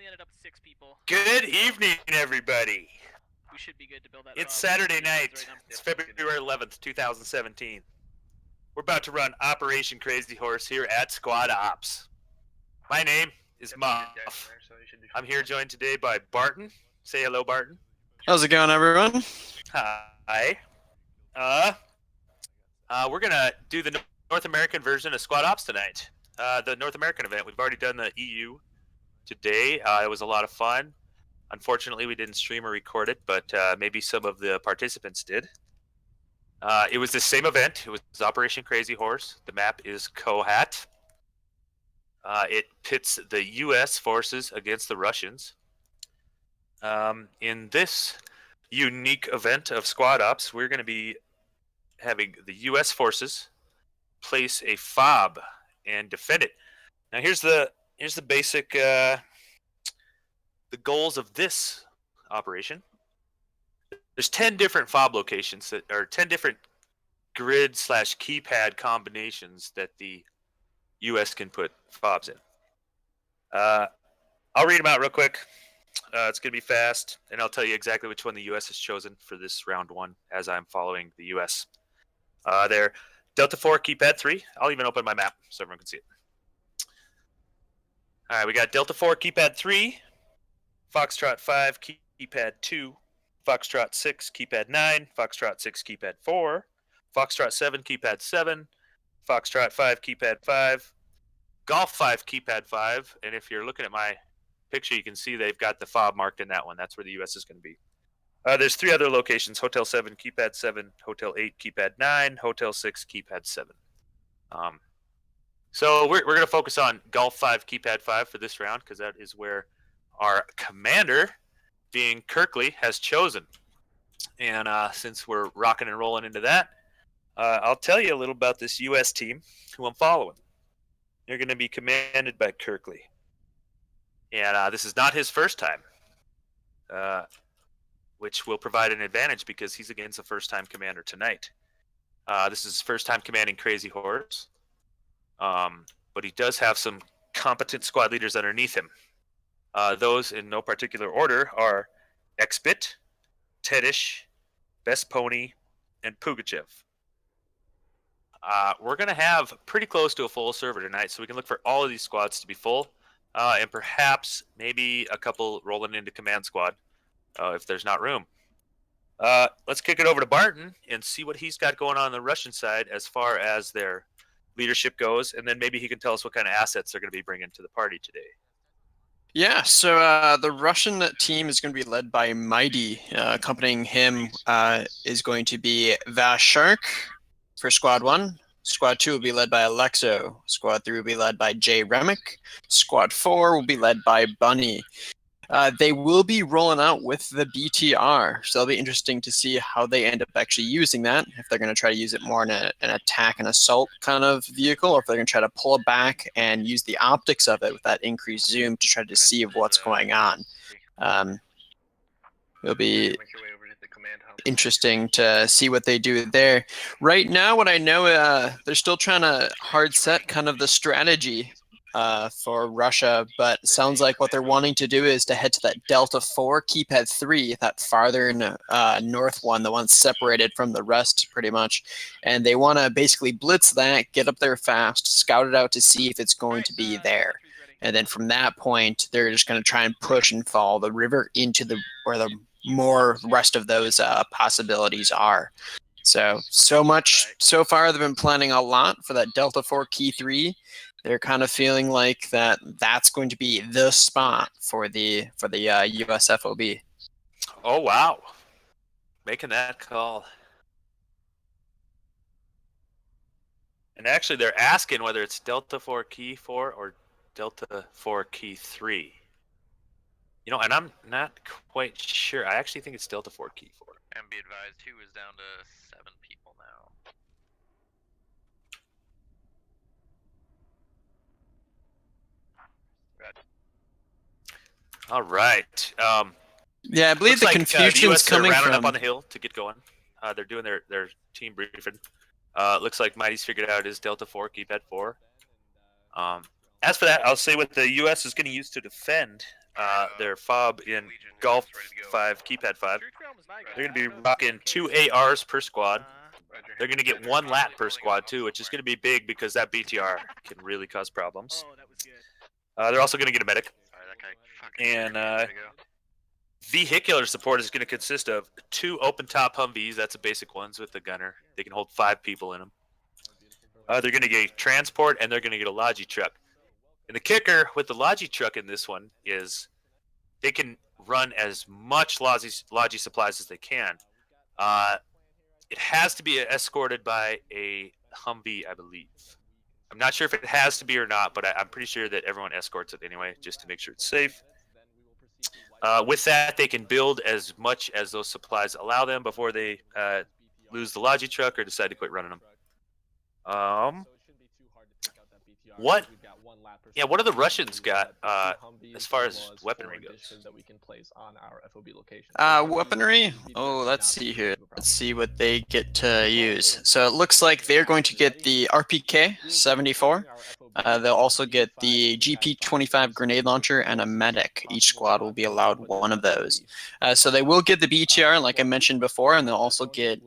ended up 6 people. Good evening, everybody. We should be good to build that. It's Saturday night. Right, it's February 11th, 2017. We're about to run Operation Crazy Horse here at Squad Ops. My name is Muff. I'm here joined today by Barton. Say hello, Barton. How's it going, everyone? Hi. We're gonna do the North American version of Squad Ops tonight. The North American event. We've already done the EU today. It was a lot of fun. Unfortunately, we didn't stream or record it, but maybe some of the participants did. It was the same event. It was Operation Crazy Horse. The map is Kohat. It pits the U.S. forces against the Russians. In this unique event of Squad Ops, we're going to be having the U.S. forces place a FOB and defend it. Now, here's the basic the goals of this operation. There's 10 different FOB locations that are 10 different grid/keypad combinations that the U.S. can put FOBs in. I'll read them out real quick. It's going to be fast, and I'll tell you exactly which one the U.S. has chosen for this round one as I'm following the U.S. They're Delta 4 keypad 3. I'll even open my map so everyone can see it. All right, we got Delta 4 keypad 3, Foxtrot 5 keypad 2, Foxtrot 6 keypad 9, Foxtrot 6 keypad 4, Foxtrot 7 keypad 7, Foxtrot 5 keypad 5, Golf 5 keypad 5, and if you're looking at my picture, you can see they've got the FOB marked in that one. That's where the U.S. is going to be. There's 3 other locations: Hotel 7 keypad 7, Hotel 8 keypad 9, Hotel 6 keypad 7. So we're going to focus on Golf 5 keypad 5 for this round because that is where our commander, being Kirkley, has chosen. And since we're rocking and rolling into that, I'll tell you a little about this U.S. team who I'm following. They're going to be commanded by Kirkley. And this is not his first time, which will provide an advantage because he's against a first-time commander tonight. This is his first time commanding Crazy Horse. But he does have some competent squad leaders underneath him. Those in no particular order are Xbit, Tedish, Best Pony, and Pugachev. We're going to have pretty close to a full server tonight, so we can look for all of these squads to be full, and perhaps maybe a couple rolling into command squad if there's not room. Let's kick it over to Barton and see what he's got going on the Russian side as far as their leadership goes, and then maybe he can tell us what kind of assets they're going to be bringing to the party today. Yeah, so the Russian team is going to be led by Mighty. Accompanying him is going to be Vashark for Squad 1. Squad 2 will be led by Alexo. Squad 3 will be led by Jay Remick. Squad 4 will be led by Bunny. They will be rolling out with the BTR, so it'll be interesting to see how they end up actually using that, if they're going to try to use it more in an attack and assault kind of vehicle, or if they're going to try to pull it back and use the optics of it with that increased zoom to try to see what's going on. It'll be interesting to see what they do there. Right now, what I know, they're still trying to hard set kind of the strategy for Russia, but it sounds like what they're wanting to do is to head to that Delta 4 keypad 3, that farther north one, the one separated from the rest pretty much, and they want to basically blitz that, get up there fast, scout it out to see if it's going to be there, and then from that point they're just going to try and push and follow the river into where the more rest of those possibilities are. So much so far. They've been planning a lot for that Delta 4 key 3. They're kind of feeling like that's going to be the spot for the US FOB. Oh wow, making that call. And actually, they're asking whether it's Delta 4 key 4 or Delta 4 key 3. You know, and I'm not quite sure. I actually think it's Delta 4 key 4. And be advised, 2 is down to 7 people now. All right. Yeah, I believe the confusion's coming from from up on the hill to get going. They're doing their team briefing. Looks like Mighty's figured out his Delta 4 keypad 4. As for that, I'll say what the U.S. is going to use to defend their fob in Golf 5 keypad 5. Truth Realm is not good. They're going to be rocking 2 ARs per squad. They're going to get 1 lat per squad too, which is going to be big because that BTR can really cause problems. Oh, that was good. They're also going to get a medic. Alright, that guy fucking And scared me a minute ago. vehicular support is going to consist of 2 open top Humvees. That's the basic ones with the gunner. They can hold 5 people in them. They're going to get transport, and they're going to get a Logi truck. And the kicker with the Logi truck in this one is they can run as much Logi supplies as they can. It has to be escorted by a Humvee, I believe. I'm not sure if it has to be or not, but I'm pretty sure that everyone escorts it anyway, just to make sure it's safe. With that, they can build as much as those supplies allow them before they lose the Logi truck or decide to quit running them. What? Yeah, what do the Russians got as far as weaponry goes? Weaponry? Oh, let's see here. Let's see what they get to use. So it looks like they're going to get the RPK 74. They'll also get the GP25 grenade launcher and a medic. Each squad will be allowed one of those. So they will get the BTR, like I mentioned before, and they'll also get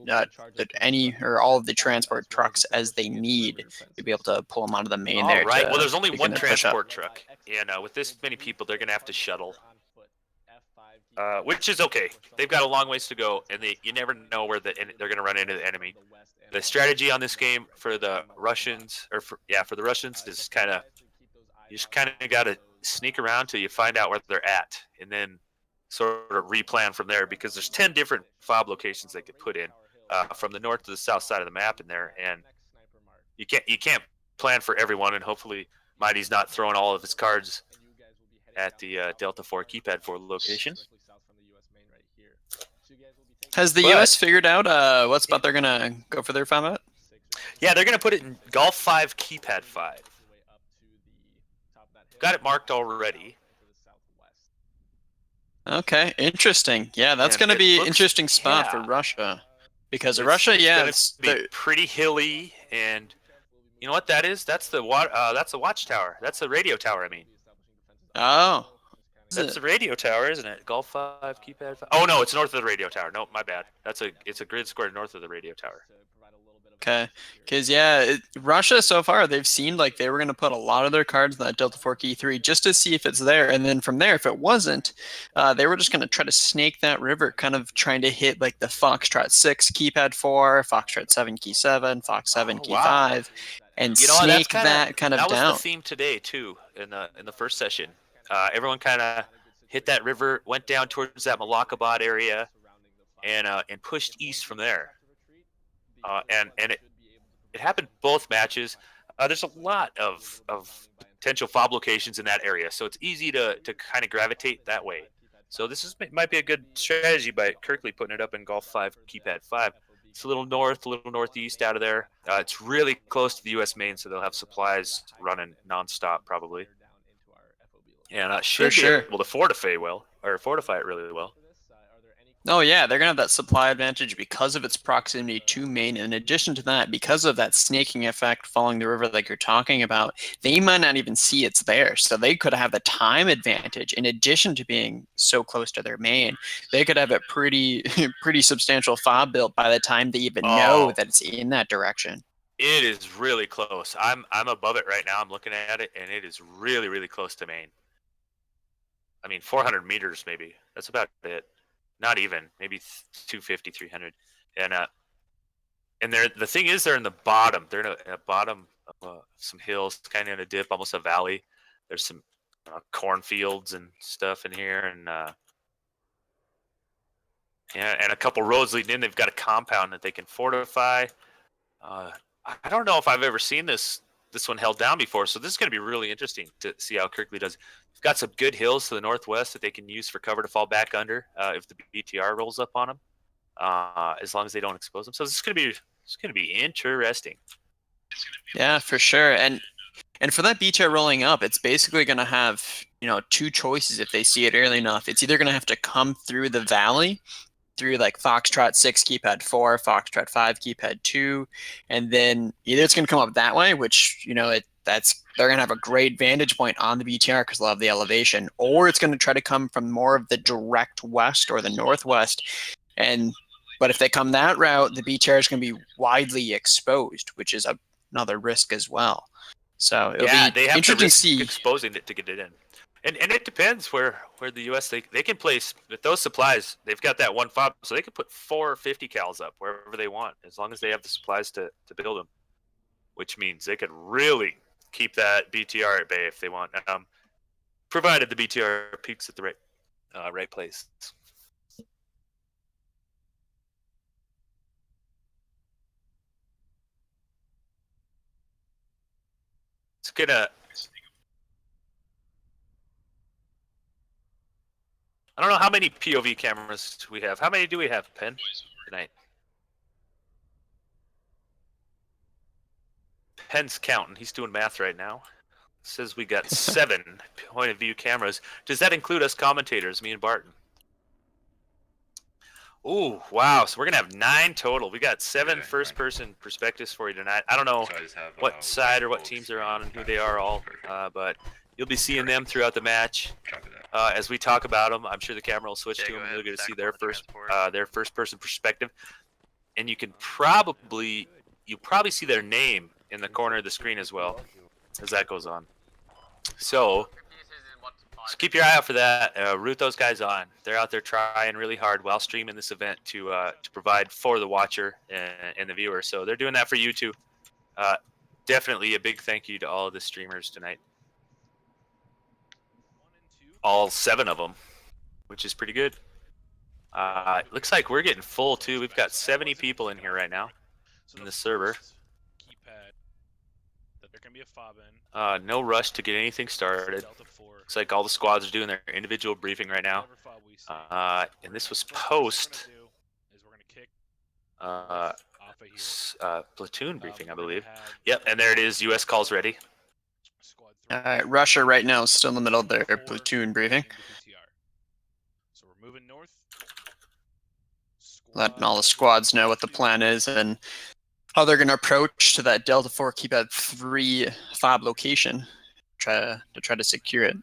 any or all of the transport trucks as they need to be able to pull them out of the main there. All right. Well, there's only one begin to push up. transport truck, and with this many people, they're gonna have to shuttle, which is okay. They've got a long ways to go, and you never know where they're gonna run into the enemy. The strategy on this game for the Russians, for the Russians, is you just kind of got to sneak around till you find out where they're at, and then sort of replan from there. Because there's 10 different fob locations they could put in from the north to the south side of the map in there, and you can't plan for everyone. And hopefully, Mighty's not throwing all of his cards at the Delta 4 keypad 4 location. Has the US figured out what spot they're gonna go for their fob at? Yeah, they're gonna put it in Golf 5 keypad 5. Got it marked already. Okay, interesting. Yeah, that's And gonna it be an looks- interesting spot for yeah. Russia, because Russia, yeah, it's gonna be pretty hilly, and you know what that is? That's the watchtower. That's the radio tower. I mean, oh. that's the radio tower, isn't it? Golf 5 keypad 5. Oh no, it's north of the radio tower. No, my bad. It's a grid square north of the radio tower. Okay, because yeah, Russia so far they've seemed like they were going to put a lot of their cards in that Delta 4 Key 3 just to see if it's there, and then from there, if it wasn't, they were just going to try to snake that river, kind of trying to hit like the Foxtrot 6 keypad 4, Foxtrot 7 key 7, Fox 7 key 5, and snake that kind of down. That was the theme today too in the first session. Everyone kind of hit that river, went down towards that Malakabad area, and pushed east from there. And it happened both matches. There's a lot of potential fob locations in that area, so it's easy to kind of gravitate that way. So this might be a good strategy by Kirkley putting it up in Golf 5 keypad 5. It's a little north, a little northeast out of there. It's really close to the U.S. main, so they'll have supplies running nonstop probably. And should be able to fortify it really well. Oh yeah, they're gonna have that supply advantage because of its proximity to main. In addition to that, because of that snaking effect following the river like you're talking about, they might not even see it's there. So they could have the time advantage in addition to being so close to their main. They could have a pretty substantial fob built by the time they even know that it's in that direction. It is really close. I'm above it right now. I'm looking at it, and it is really, really close to main. I mean, 400 meters maybe. That's about it. Not even, maybe 250, 300, and the thing is, they're in the bottom. They're in a bottom of some hills, kind of in a dip, almost a valley. There's some cornfields and stuff in here, and a couple roads leading in. They've got a compound that they can fortify. I don't know if I've ever seen this one held down before, so this is going to be really interesting to see how Kirkley does. They've got some good hills to the northwest that they can use for cover to fall back under if the BTR rolls up on them, as long as they don't expose them. So this is going to be interesting. Yeah, for sure. And for that BTR rolling up, it's basically going to have two choices if they see it early enough. It's either going to have to come through the valley, through like Foxtrot 6 keypad 4, Foxtrot 5 keypad 2, and then either it's going to come up that way, which they're going to have a great vantage point on the BTR because they'll have the elevation, or it's going to try to come from more of the direct west or the northwest. But if they come that route, the BTR is going to be widely exposed, which is another risk as well. So it'll be they have interesting to to see. exposing it to get it in. And it depends where the US they can place with those supplies. They've got that one fob, so they can put 4 50 cals up wherever they want, as long as they have the supplies to build them. Which means they could really keep that BTR at bay if they want, provided the BTR peaks at the right place. It's gonna. I don't know how many POV cameras we have. How many do we have, Penn, tonight? Penn's counting. He's doing math right now. Says we got 7 point of view cameras. Does that include us commentators, me and Barton? Ooh, wow. So we're going to have 9 total. We got 7 first-person perspectives for you tonight. I don't know what side or what teams they're on and who they are all, but you'll be seeing them throughout the match. As we talk about them, I'm sure the camera will switch to them. You'll get to see their first-person perspective. And you can probably see their name in the corner of the screen as well as that goes on. So keep your eye out for that. Root those guys on. They're out there trying really hard while streaming this event to provide for the watcher and the viewer. So they're doing that for you too. Definitely a big thank you to all of the streamers tonight. All 7 of them, which is pretty good. Looks like we're getting full too. We've got 70 people in here right now in the server. There can be a fob in. No rush to get anything started. Looks like all the squads are doing their individual briefing right now. And this was post platoon briefing, I believe. Yep, and there it is. US calls ready. Russia right now is still in the middle of their platoon briefing. So we're moving north. Letting all the squads know what the plan is and how they're going to approach to that Delta 4 keypad 3 fob location to try to secure it.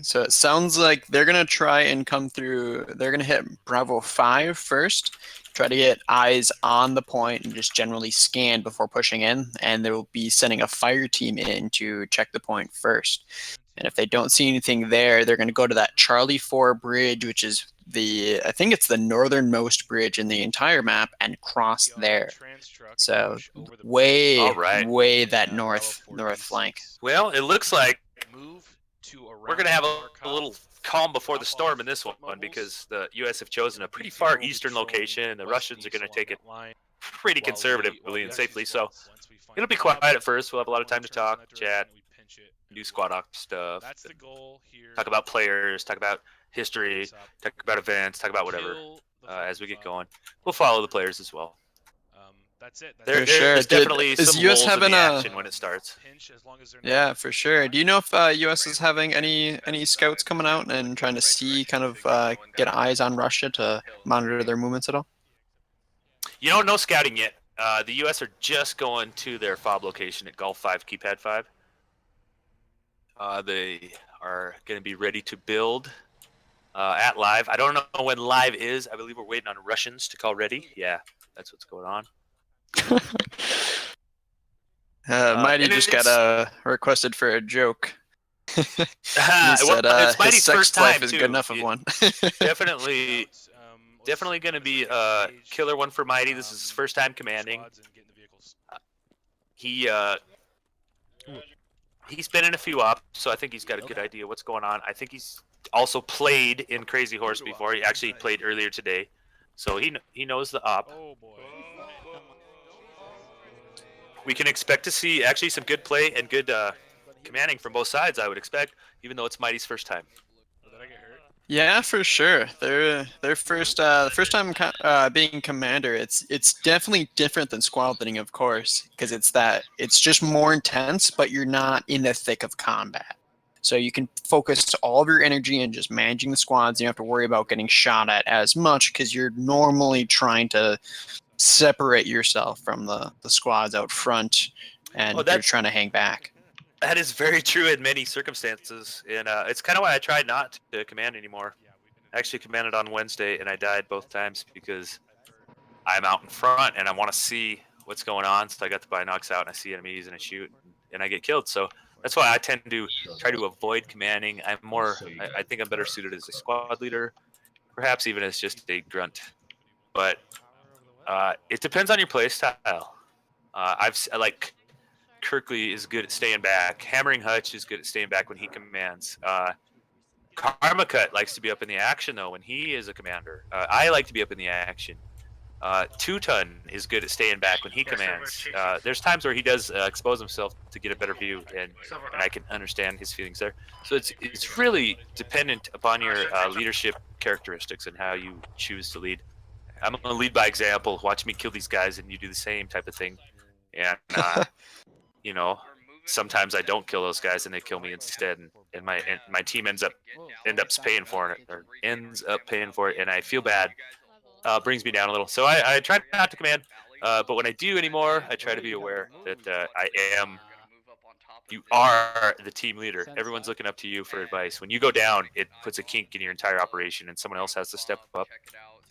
So it sounds like they're going to try and come through. They're going to hit Bravo 5 first, try to get eyes on the point and just generally scan before pushing in. And they will be sending a fire team in to check the point first. And if they don't see anything there, they're going to go to that Charlie 4 bridge, which is I think it's the northernmost bridge in the entire map, and cross there. So way that north flank. Well, it looks like we're going to have a little calm before the storm in this one because the U.S. have chosen a pretty far eastern location, and the Russians are going to take it pretty conservatively and safely. So it'll be quiet at first. We'll have a lot of time to talk, chat, do squad op stuff, talk about players, talk about history, talk about events, talk about whatever as we get going. We'll follow the players as well. That's it. There's definitely some US lulls in having the action when it starts. Yeah, for sure. Do you know if US is having any scouts coming out and trying to see kind of get eyes on Russia to monitor their movements at all? You know, no scouting yet. The US are just going to their fob location at Gulf 5, Keypad 5. They are going to be ready to build at live. I don't know when live is. I believe we're waiting on Russians to call ready. Yeah, that's what's going on. Mighty just got requested for a joke. He said it's Mighty's his sex first life time is too. good enough of one. Definitely going to be a killer one for Mighty. This is his first time commanding. He's been in a few ops, so I think he's got a good idea what's going on. I think he's also played in Crazy Horse before. He actually played earlier today, so he knows the op. We can expect to see actually some good play and good commanding from both sides, I would expect, even though it's Mighty's first time. Yeah, for sure. Their first time being commander. It's definitely different than squad leading, of course, because it's just more intense, but you're not in the thick of combat. So you can focus all of your energy in just managing the squads. You don't have to worry about getting shot at as much because you're normally trying to separate yourself from the squads out front, and you're trying to hang back. That is very true in many circumstances, and it's kind of why I tried not to command anymore. I actually commanded on Wednesday, and I died both times because I'm out in front and I want to see what's going on. So I got the binocs out and I see enemies and I shoot and I get killed. So that's why I tend to try to avoid commanding. I'm more, I think I'm better suited as a squad leader, perhaps even as just a grunt. But it depends on your play style. Like Kirkley is good at staying back. Hammering Hutch is good at staying back when he commands. Karmakut likes to be up in the action though when he is a commander. I like to be up in the action. Two-Ton is good at staying back when he commands. There's times where he does expose himself to get a better view, and I can understand his feelings there. So it's really dependent upon your leadership characteristics and how you choose to lead. I'm going to lead by example. Watch me kill these guys, and you do the same type of thing. And you know, sometimes I don't kill those guys, and they kill me instead, and my team ends up paying for it, and I feel bad. Brings me down a little. So I try not to command, but when I do anymore, I try to be aware that you are the team leader. Everyone's looking up to you for advice. When you go down, it puts a kink in your entire operation, and someone else has to step up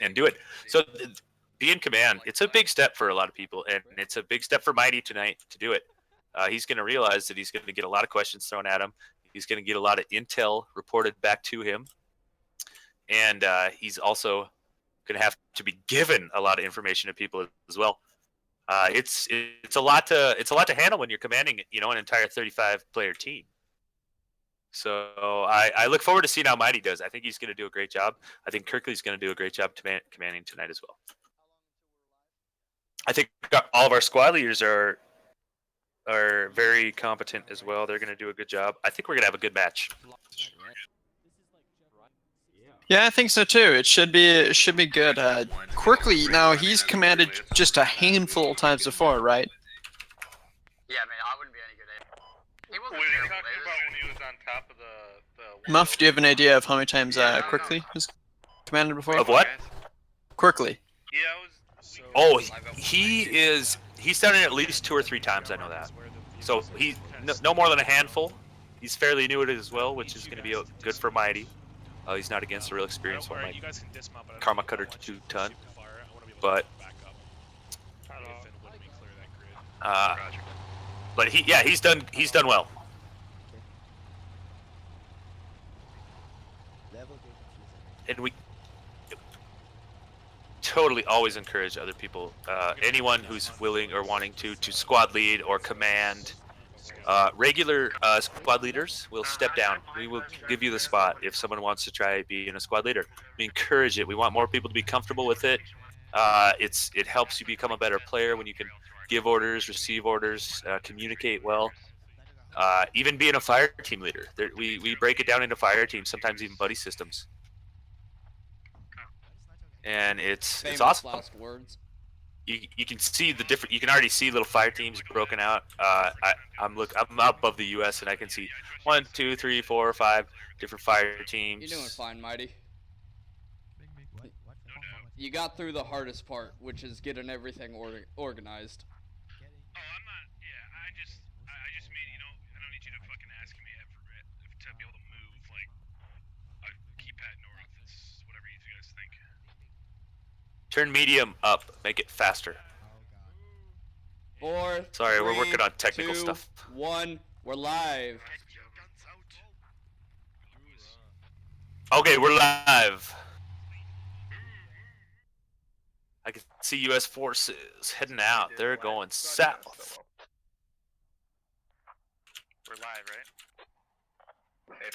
and do it. So be in command. It's a big step for a lot of people, and it's a big step for Mighty tonight to do it. He's going to realize that he's going to get a lot of questions thrown at him. He's going to get a lot of intel reported back to him, and he's also going to have to be given a lot of information to people as well. It's a lot to handle when you're commanding, an entire 35-player team. So I look forward to seeing how Mighty does. I think he's going to do a great job. I think Kirkley's going to do a great job commanding tonight as well. I think all of our squad leaders are very competent as well. They're going to do a good job. I think we're going to have a good match. Yeah, I think so too. It should be good. Quirkly, now he's commanded just a handful of times before, right? Yeah, man, I wouldn't be any good at it. He wasn't What are you terrible. talking about when he was on top of the Muff, do you have an idea of how many times Quirkly has commanded before? Of what? Quirkly. Yeah, I was. Oh, he's done it at least 2 or 3 times. I know that. So he's no more than a handful. He's fairly new at it as well, which is going to be good for Mighty. He's not against a real experienced one like Karmakut or Two-Ton. But he's done well. And we totally always encourage other people, anyone who's willing or wanting to squad lead or command. Regular squad leaders will step down. We will give you the spot if someone wants to try being a squad leader. We encourage it. We want more people to be comfortable with it. It helps you become a better player when you can give orders, receive orders, communicate well. Even being a fire team leader, we break it down into fire teams, sometimes even buddy systems, and it's awesome. Last words. You can see the different. You can already see little fire teams broken out. I'm up above the U.S. and I can see 1, 2, 3, 4, 5 different fire teams. You're doing fine, Mighty. You got through the hardest part, which is getting everything organized. Oh, I'm not. Yeah, I just mean, I don't need you to fucking ask me to be able to move like a keypad north. It's whatever you guys think. Turn medium up. Make it faster. 4. Sorry, we're 3, working on technical 2, stuff. 1. We're live. Okay, we're live. I can see U.S. forces heading out. They're going south. We're live, right?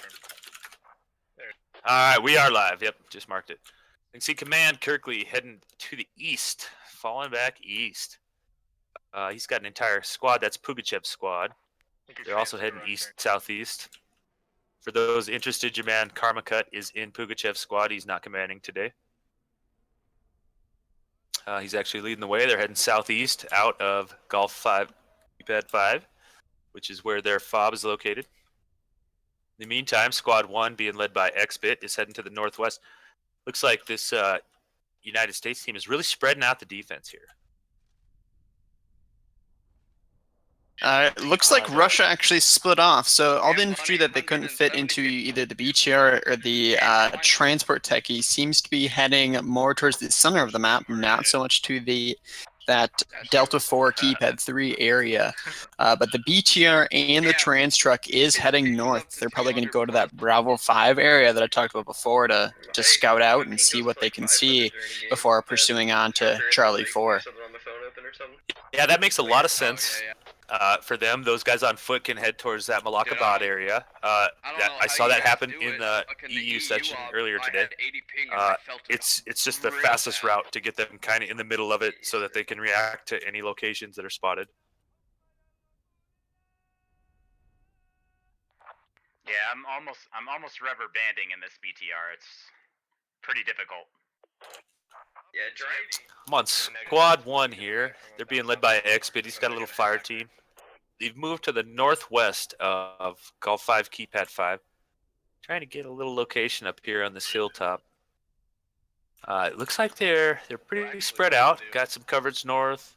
All right, we are live. Yep, just marked it. You can see Command Kirkley heading to the east, falling back east. He's got an entire squad. That's Pugachev's squad. They're also heading east-southeast. For those interested, your man Karmakut is in Pugachev's squad. He's not commanding today. He's actually leading the way. They're heading southeast out of Golf 5, Pad 5, which is where their fob is located. In the meantime, Squad 1, being led by XBit, is heading to the northwest. Looks like this United States team is really spreading out the defense here. It looks like Russia actually split off. So all the infantry that they couldn't fit into either the BTR or the transport techie seems to be heading more towards the center of the map, not so much to that Delta 4 keypad 3 area. But the BTR and the trans truck is heading north. They're probably going to go to that Bravo 5 area that I talked about before to scout out and see what they can see before pursuing on to Charlie 4. Yeah, that makes a lot of sense. For them, those guys on foot can head towards that Malakabad area. I saw that happen in the EU section earlier today. It's just the fastest route to get them kind of in the middle of it so that they can react to any locations that are spotted. Yeah, I'm almost rubber banding in this BTR. It's pretty difficult. Yeah, I'm on squad 1 here. They're being led by Exped. He's got a little fire team. They've moved to the northwest of Golf 5 Keypad 5. Trying to get a little location up here on this hilltop. It looks like they're pretty spread out. Got some coverage north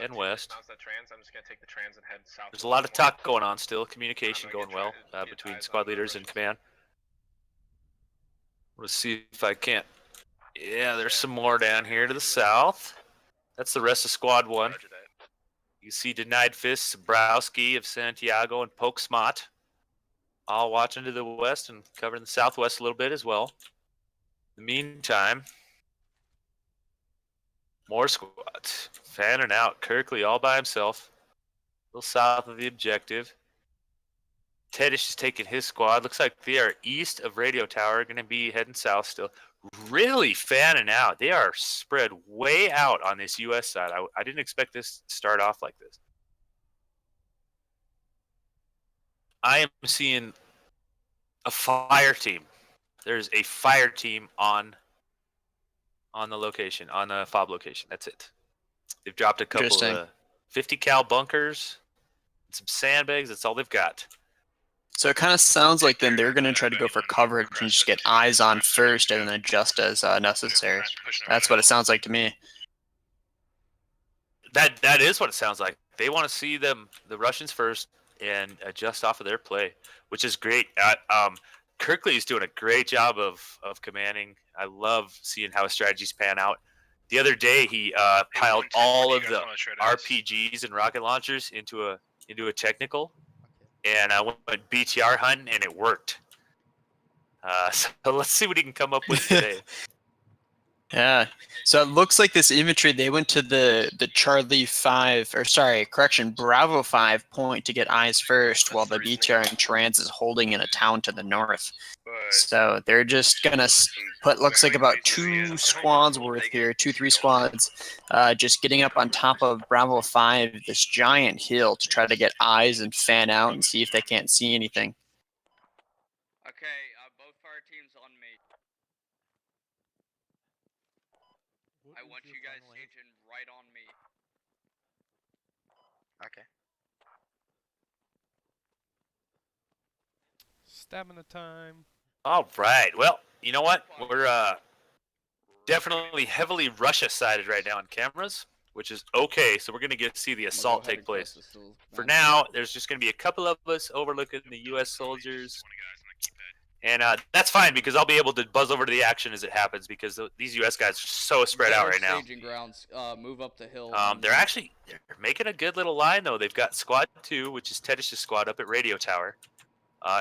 and west. There's a lot of talk going on still. Communication going well between squad leaders and command. Let's see if I can't. Yeah, there's some more down here to the south. That's the rest of squad 1. You see Denied Fists, Browski of Santiago, and Poke Smot all watching to the west and covering the southwest a little bit as well. In the meantime, more squads fanning out. Kirkley all by himself, a little south of the objective. Tedish is taking his squad. Looks like they are east of Radio Tower, going to be heading south still. Really fanning out. They are spread way out on this U.S. side. I didn't expect this to start off like this. I am seeing a fire team. There's a fire team on the location, on the FOB location. That's it. They've dropped a couple of 50 cal bunkers, some sandbags. That's all they've got. So it kind of sounds like then they're going to try to go for coverage and just get eyes on first and then adjust as necessary. That's what it sounds like to me. That is what it sounds like. They want to see the Russians first and adjust off of their play, which is great. Kirkley is doing a great job of commanding. I love seeing how his strategies pan out. The other day, he piled all of the RPGs and rocket launchers into a technical, and I went BTR hunting, and it worked. So let's see what he can come up with today. Yeah. So it looks like this infantry, they went to the Charlie 5, or sorry, correction, Bravo 5 point to get eyes first, while the BTR and Trans is holding in a town to the north. So they're just going to put, looks like about 2 squads worth here, 2-3 squads, just getting up on top of Bravo 5, this giant hill, to try to get eyes and fan out and see if they can't see anything. Okay, both fire teams on me. I want you guys staging right on me. Okay. Stamina time. All right. Well, you know what? We're definitely heavily Russia-sided right now on cameras, which is okay. So we're going to get to see the assault take place. For now, there's just going to be a couple of us overlooking the U.S. soldiers. And that's fine because I'll be able to buzz over to the action as it happens because these U.S. guys are so spread out right now. Staging grounds, move up the hill. They're making a good little line though. They've got Squad 2, which is Tedish's squad up at Radio Tower,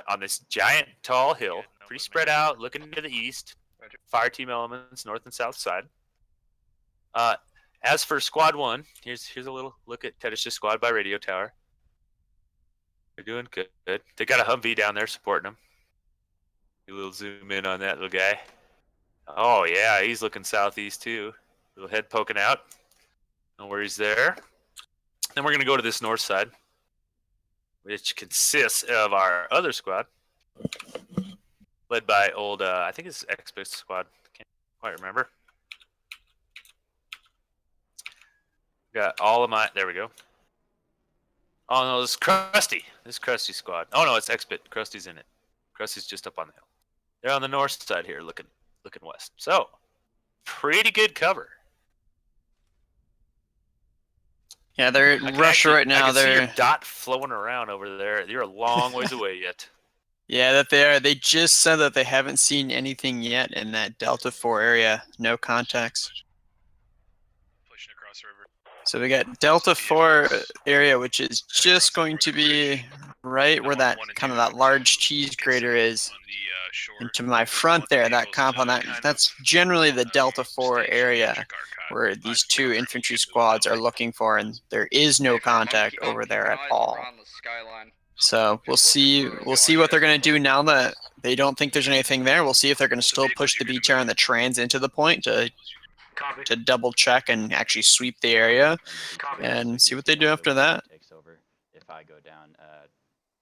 on this giant tall hill, pretty spread out, looking to the east. Fire team elements north and south side. As for Squad 1, here's a little look at Tedish's squad by Radio Tower. They're doing good. They got a Humvee down there supporting them. A little zoom in on that little guy. Oh yeah, he's looking southeast too. Little head poking out. No worries there. Then we're gonna go to this north side, which consists of our other squad, led by old I think it's Expert squad. Can't quite remember. Got all of my. There we go. Oh no, this is Krusty. This is Krusty squad. Oh no, it's Expert. Krusty's in it. Krusty's just up on the hill. They're on the north side here, looking west. So, pretty good cover. Yeah, they're in Russia right now. I can see They're your dot flowing around over there. You're a long ways away yet. yeah, that they are. They just said that they haven't seen anything yet in that Delta 4 area. No contacts. Pushing across the river. So we got Delta 4 area, which is just going to be right where that kind of that large cheese grater is. And to my front there, that compound, that's generally the Delta 4 area where these two infantry squads are looking for, and there is no contact over there at all. So we'll see what they're going to do now that they don't think there's anything there. We'll see if they're going to still push the BTR and the trans into the point to double check and actually sweep the area, and see what they do after that. Takes over if I go down as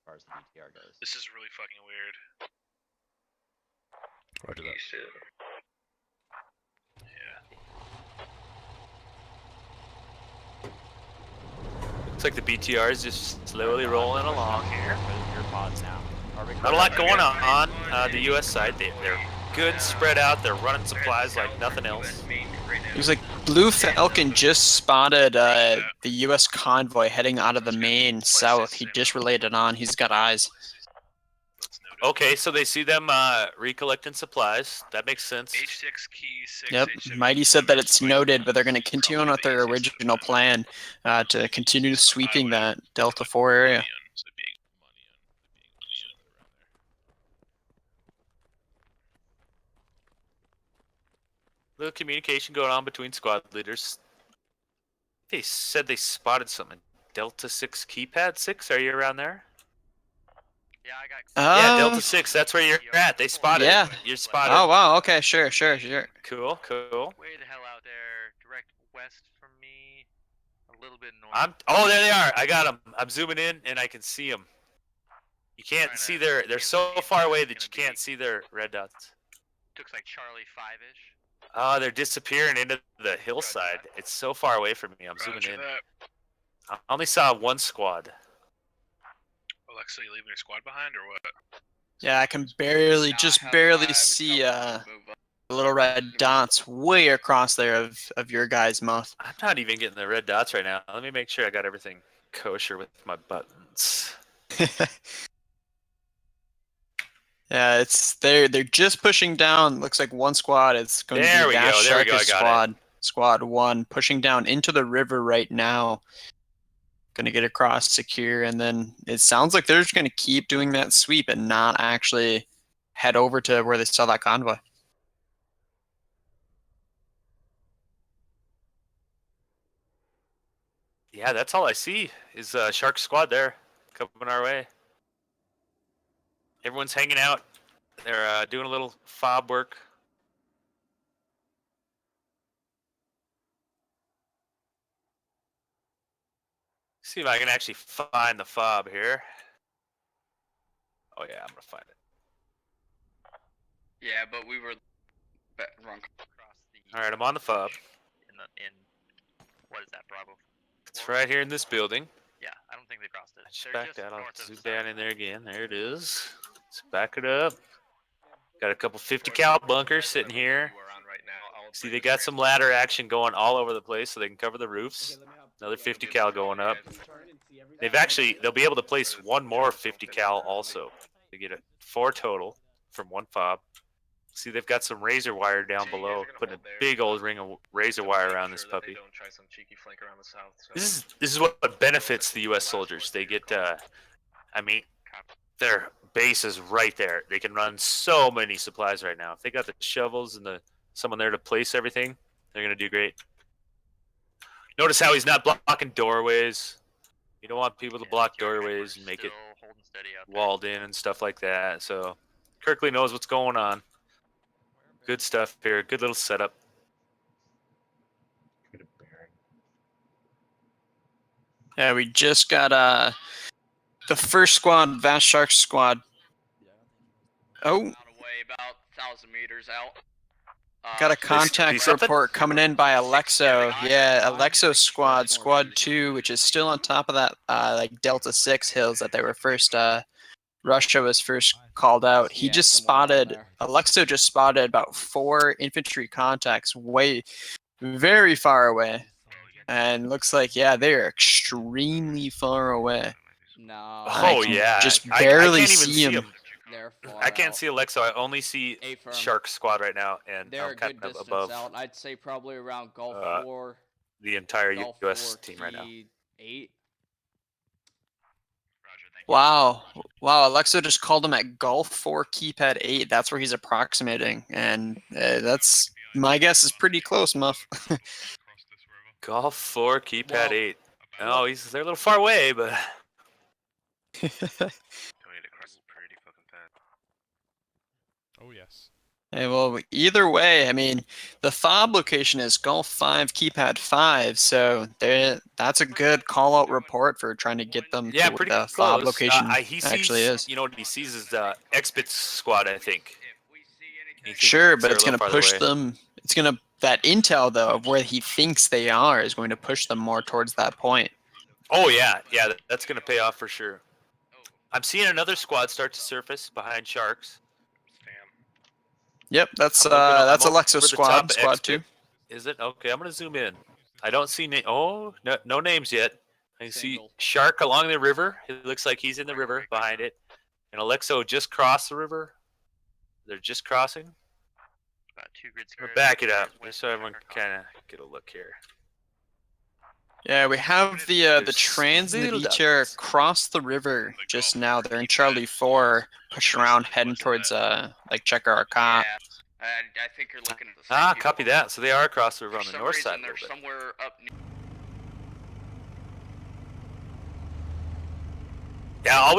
far as the BTR goes. This is really fucking weird. Roger that. Looks like the BTR is just slowly rolling along here. Your mods now. Not a lot going on the U.S. side. They're good, spread out. They're running supplies like nothing else. Looks like Blue Falcon just spotted the U.S. convoy heading out of the main south. He just relayed it on. He's got eyes. Okay, so they see them recollecting supplies. That makes sense. H6 key 6. Yep, Mighty said that it's noted, but they're going to continue on with their original plan to continue sweeping that Delta 4 area. Little communication going on between squad leaders. They said they spotted something. Delta 6 keypad 6? Are you around there? Yeah, I got. Yeah, Delta 6. That's where you're at. They spotted. Yeah. You're spotted. Oh, wow. Okay, sure. Cool. Way the hell out there, direct west from me, a little bit north. Oh, there they are. I got them. I'm zooming in, and I can see them. You can't see they're so far away that you can't see their red dots. Looks like Charlie 5-ish. Oh, they're disappearing into the hillside. It's so far away from me. I'm zooming in. I only saw one squad. Alexa, you leaving your squad behind or what? Yeah, I can barely see the little red dots way across there of your guys' mouth. I'm not even getting the red dots right now. Let me make sure I got everything kosher with my buttons. Yeah, they're just pushing down. Looks like one squad. It's going to be Dash Sharkus squad 1 pushing down into the river right now. Going to get across secure, and then it sounds like they're just going to keep doing that sweep and not actually head over to where they saw that convoy. Yeah, that's all I see is Shark Squad there coming our way. Everyone's hanging out. They're doing a little fob work. See if I can actually find the fob here. Oh yeah, I'm gonna find it. Yeah, but we were wrong. All right, I'm on the fob. In what is that, Bravo? It's right here in this building. Yeah, I don't think they crossed it. Just back that. I'll zoom down in there again. There it is. Let's back it up. Got a couple 50 cal bunkers sitting here. See, they got some ladder action going all over the place, so they can cover the roofs. Another 50 cal going up. They'll be able to place one more 50 cal also. They get 4 total from one fob. See, they've got some razor wire down below, putting a big old ring of razor wire around this puppy. This is what benefits the U.S. soldiers. They get, their base is right there. They can run so many supplies right now. If they got the shovels and someone there to place everything, they're gonna do great. Notice how he's not blocking doorways. You don't want people to block doorways and make it walled in and stuff like that. So Kirkley knows what's going on. Good stuff here. Good little setup. Yeah, we just got the first squad, Vast Shark squad. Oh. Away about 1,000 meters out. Got a contact report coming in by Alexo. Yeah, Alexo squad 2, which is still on top of that like Delta 6 hills that they were first Russia was first called out. He just spotted, Alexo just spotted about 4 infantry contacts very far away. and looks like, yeah, they're extremely far away. No. I Oh can yeah, just I barely can't even see see him. him. They're far I can't out. see Alexo. I only see A-firm. Shark Squad right now, and They're I'm a kind good of distance above out. I'd say probably around Gulf 4. the entire Gulf U.S. 4 team right now. T8. Roger, thank you. Wow, Alexa just called him at Golf 4 keypad 8. That's where he's approximating, and that's, my guess is pretty close, Muff. Golf 4 keypad Well, 8. Oh, they're a little far away, but Oh yes. Hey, well, either way, I mean, the fob location is Golf 5 keypad 5, so that's a good call-out report for trying to get them yeah, to where pretty the close. fob location He actually sees, is. you know what he sees is Xbit Squad, I think. He thinks Sure, but they're a it's little going to farther push away. them. It's going to, that intel, though, of where he thinks they are is going to push them more towards that point. Oh yeah, that's gonna pay off for sure. I'm seeing another squad start to surface behind Sharks. Yep, that's I'm over Alexa's the squad, top of squad Xbit. 2. Is it? Okay, I'm gonna zoom in. I don't see no names yet. I see Single. Shark along the river. It looks like he's in the river behind it. And Alexo just crossed the river. They're just crossing. About 2 grid I'm gonna squares. back it up just so everyone can kind of get a look here. Yeah, we have the There's trans and the little BTR dots. across the river just now. They're in Charlie 4, pushing around, heading towards like Checker Arcot. Yeah, I think you're looking at the same. Copy that. So they are across the river on For the some north reason, side a they're little bit. somewhere up near. Yeah, all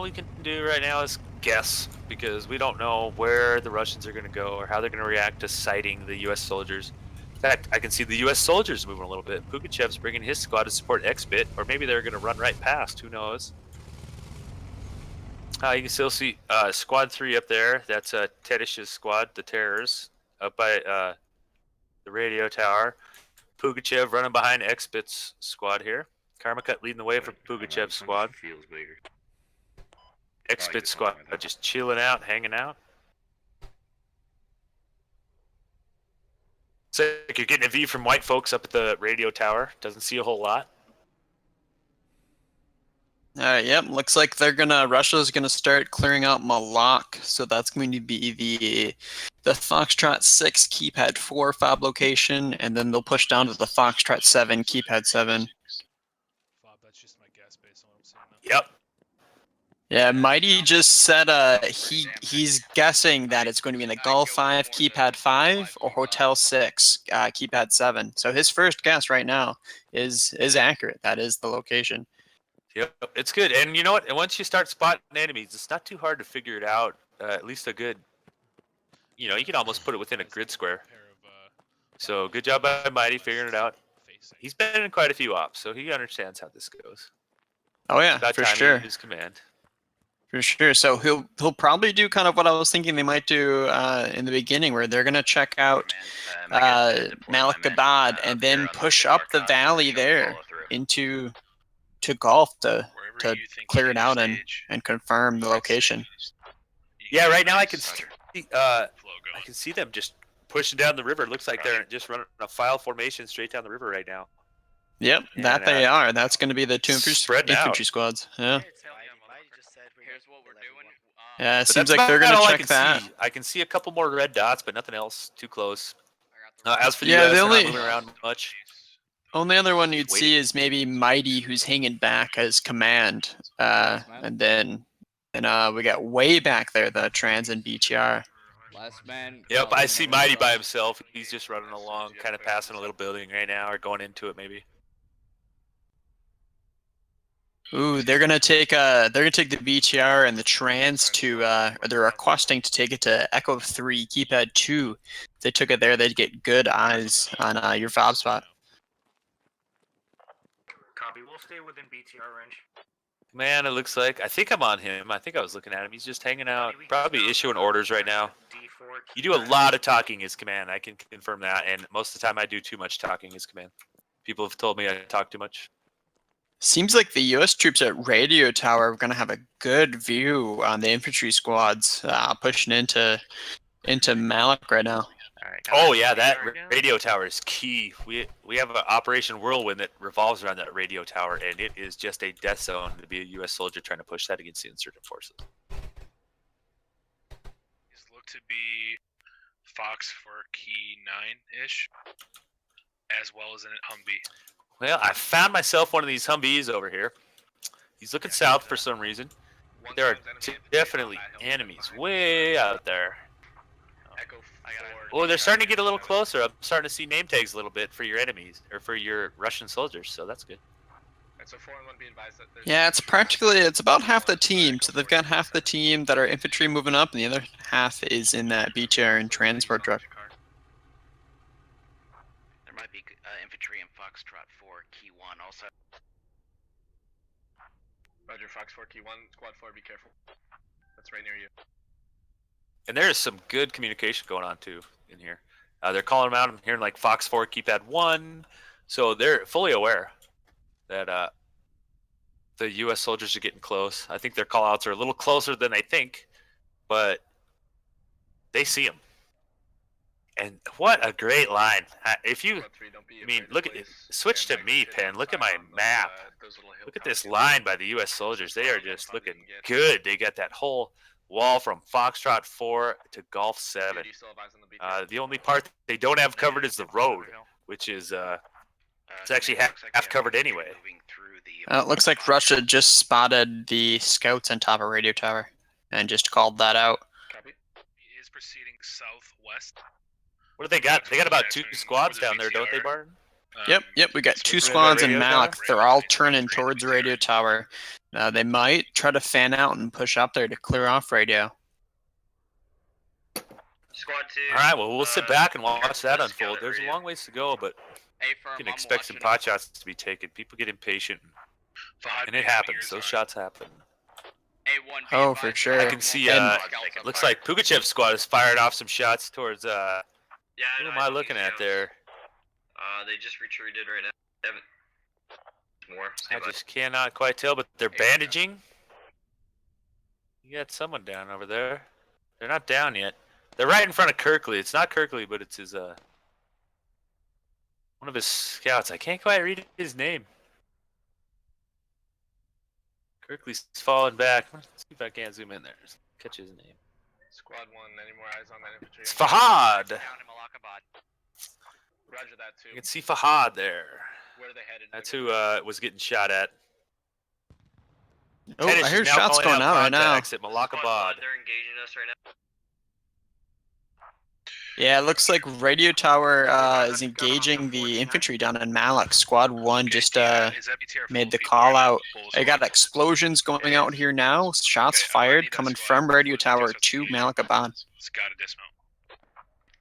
we can do right now is guess because we don't know where the Russians are going to go or how they're going to react to sighting the U.S. soldiers. In fact, I can see the U.S. soldiers moving a little bit. Pugachev's bringing his squad to support Xbit, or maybe they're going to run right past. Who knows? You can still see Squad 3 up there. That's Tedish's squad, the Terrors, up by the radio tower. Pugachev running behind Xbit's squad here. Karmakut leading the way for Pugachev's squad. Feels bigger. Xbit squad just chilling out, hanging out. It's like you're getting a view from white folks up at the radio tower. Doesn't see a whole lot. All right, yep. Looks like Russia's gonna start clearing out Malak, so that's going to be the Foxtrot 6 keypad 4 fob location, and then they'll push down to the Foxtrot 7 keypad 7. Fob, that's just my guess based on what I'm seeing now. Yep. Yeah, Mighty just said he's guessing that it's going to be in the Golf 5 keypad 5 or Hotel 6 keypad 7. So his first guess right now is accurate. That is the location. Yep, it's good. And you know what? And once you start spotting enemies, it's not too hard to figure it out. At least a good, you can almost put it within a grid square. So good job by Mighty figuring it out. He's been in quite a few ops, so he understands how this goes. Oh yeah, About for time he sure. used his command. For sure. So he'll probably do kind of what I was thinking they might do in the beginning, where they're gonna check out Malakabad and then push up the valley there into Golf to clear it out and confirm the location. Yeah, right now I can see them just pushing down the river. It looks like they're just running a file formation straight down the river right now. Yep, And, that they are. That's going to be the two spreading out. infantry squads. Yeah. Here's what we're doing. Yeah, it But seems that's like they're about going all to I check can that. see. I can see a couple more red dots, but nothing else too close. As for the Yeah, US, the they're only- not moving around much. Only other one you'd Waiting. see is maybe Mighty, who's hanging back as command. And then we got way back there the trans and BTR. Last man. Yep, I calling see the Mighty by side. himself. He's just running along, kind of passing a little building right now, or going into it maybe. Ooh, they're gonna take the BTR and the trans to or they're requesting to take it to Echo 3 keypad 2. If they took it there, they'd get good eyes on your fob spot. Copy. We'll stay within BTR range. Man, it looks like I think I'm on him. I think I was looking at him. He's just hanging out, probably issuing orders right now. You do a lot of talking as command. I can confirm that, and most of the time I do too much talking as command. People have told me I talk too much. Seems like the U.S. troops at Radio Tower are going to have a good view on the infantry squads pushing into Malik right now. Alright. Oh yeah, that radio tower is key. We have an Operation Whirlwind that revolves around that radio tower, and it is just a death zone to be a U.S. soldier trying to push that against the insurgent forces. These look to be Fox for key 9-ish, as well as an Humvee. Well, I found myself one of these Humvees over here. He's looking south for some reason. There are definitely enemies way out there. Oh, they're starting to get a little closer. I'm starting to see name tags a little bit for your enemies, or for your Russian soldiers, so that's good. Yeah, it's about half the team. So they've got half the team that are infantry moving up, and the other half is in that BTR and transport truck. There might be infantry in Foxtrot 4, Key 1 also. Roger, Fox 4, Key 1, Squad 4, be careful. That's right near you. And there is some good communication going on too in here. They're calling them out. I'm hearing like Fox 4 keypad 1, so they're fully aware that the U.S. soldiers are getting close. I think their callouts are a little closer than they think, but they see them. And what a great line! If you, I mean, look at it. Switch to me, Pen. Look at my map. Look at this line by the U.S. soldiers. They are just looking good. They got that whole wall from Foxtrot 4 to Golf 7. The only part they don't have covered is the road, which is it's actually half covered anyway. It looks like Russia just spotted the scouts on top of radio tower and just called that out. He is proceeding southwest. What do they got? They got about 2 squads down there, don't they, Barton? Yep, we got 2 squads in Malik. They're all turning towards the radio tower. They might try to fan out and push up there to clear off radio. Squad 2. All right, well, we'll sit back and watch that unfold. There's a long ways to go, but you can expect some pot shots to be taken. People get impatient, and it happens. Those shots happen. Oh, for sure. I can see, looks like Pugachev's squad is firing off some shots towards, who am I looking at there? They just retreated right now. More. I just cannot quite tell, but they're bandaging. You got someone down over there. They're not down yet. They're right in front of Kirkley. It's not Kirkley, but it's his, one of his scouts. I can't quite read his name. Kirkley's falling back. Let's see if I can't zoom in there. Just catch his name. Squad 1, any more eyes on that infantry? It's Fahad. Roger that too. You can see Fahad there. Where are they headed? That's who was getting shot at. Oh, I hear shots going out right now. At Malakabad. They're engaging us right now. Yeah, it looks like radio tower is engaging the infantry down in Malik. Squad 1 just made the call out. I got explosions going out here now. Shots fired coming from radio tower to Malikabad. It's got to dismount.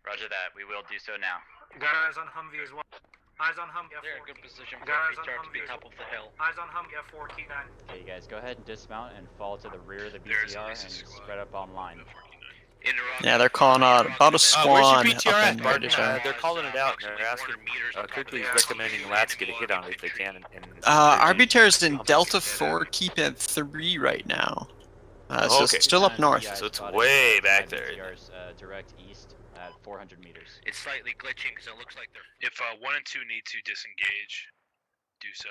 Roger that. We will do so now. Got eyes on Humvee as well. Eyes on Humvee. They're in good position for Got eyes BTR on to be Humvee. top of the hill. Eyes on Humvee F4 key 9. Okay, you guys go ahead and dismount and fall to the rear of the There's BTR Asus and squad. spread up online. Yeah, they're calling out about a squad Where's your up BTR in at, radio Barton? tower. They're calling it out. And they're asking. Kirkley's recommending Lats get a hit on it if they can. Arbiter's in Delta 4 keypad 3 right now. So Okay. it's still up north. Yeah, So it's spotted way by back there. BTRs, direct east at 400 meters. It's slightly glitching because it looks like they're. If 1 and 2 need to disengage, do so.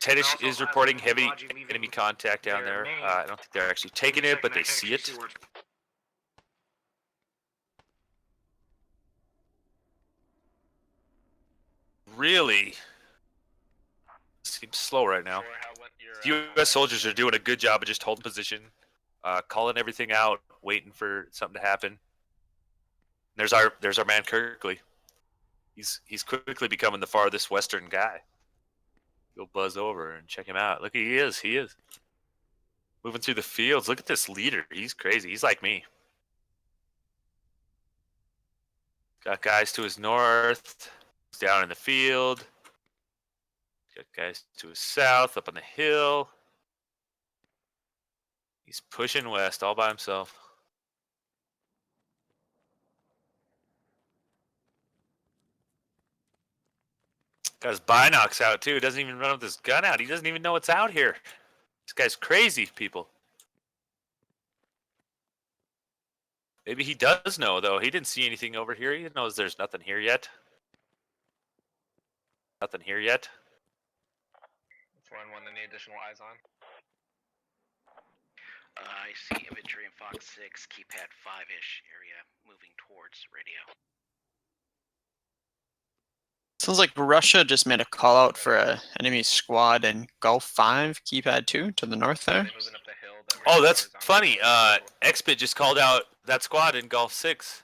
Tedish is reporting heavy enemy contact down there. I don't think they're actually taking it, but they see it. Really seems slow right now. U.S. soldiers are doing a good job of just holding position, calling everything out, waiting for something to happen. There's our man Kirkley. He's quickly becoming the farthest western guy. You'll buzz over and check him out. Look, he is moving through the fields. Look at this leader. He's crazy. He's like me. Got guys to his north. He's down in the field. Got guys to his south, up on the hill. He's pushing west all by himself. Got his binocs out too. Doesn't even run with his gun out. He doesn't even know what's out here. This guy's crazy, people. Maybe he does know though. He didn't see anything over here. He knows there's nothing here yet. Nothing here yet. One any additional eyes on? I see infantry in Fox 6, keypad 5-ish area, moving towards radio. Sounds like Russia just made a call out for a enemy squad in Gulf 5, keypad 2 to the north there. Oh, that's funny. XBit just called out that squad in Gulf 6.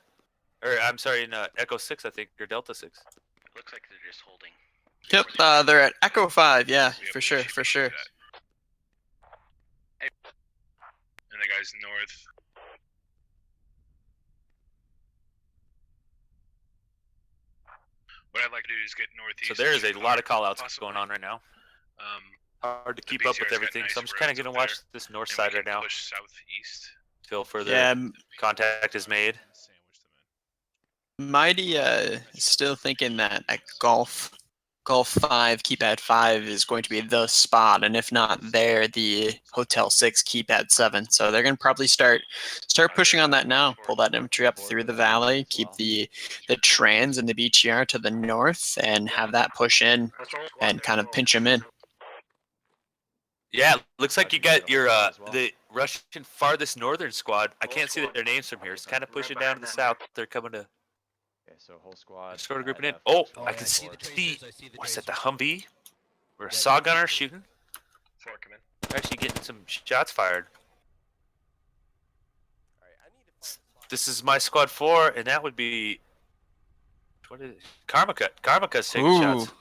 Or, I'm sorry, in Echo 6, I think, or Delta 6. Looks like they're just holding. Yep, they're at Echo 5, yeah, for sure, for sure. And the guys north. What I'd like to do is get northeast. So there is a lot of callouts possibly. going on right now. Hard to The keep up with BTR's got everything, nice so I'm just kind of roads going up to watch there, this north and side we right can now push southeast. till further Yeah, contact is made. Mighty is still thinking that at Gulf 5, keypad 5 is going to be the spot, and if not there, the Hotel 6, keypad 7. So they're going to probably start pushing on that now. Pull that infantry up through the valley, keep the trans and the BTR to the north, and have that push in and kind of pinch them in. Yeah, looks like you got your the Russian farthest northern squad. I can't see their names from here. It's kind of pushing down to the south. They're coming to. Okay, so whole squad. Sort of grouping in. at, Oh, Fox I can see 4. the. What's that? The Humvee, or a saw gunner shooting. Four, come in. They're actually getting some shots fired. This is my squad 4, and that would be. What is it? Karmakut. Karmakut's taking Ooh. shots.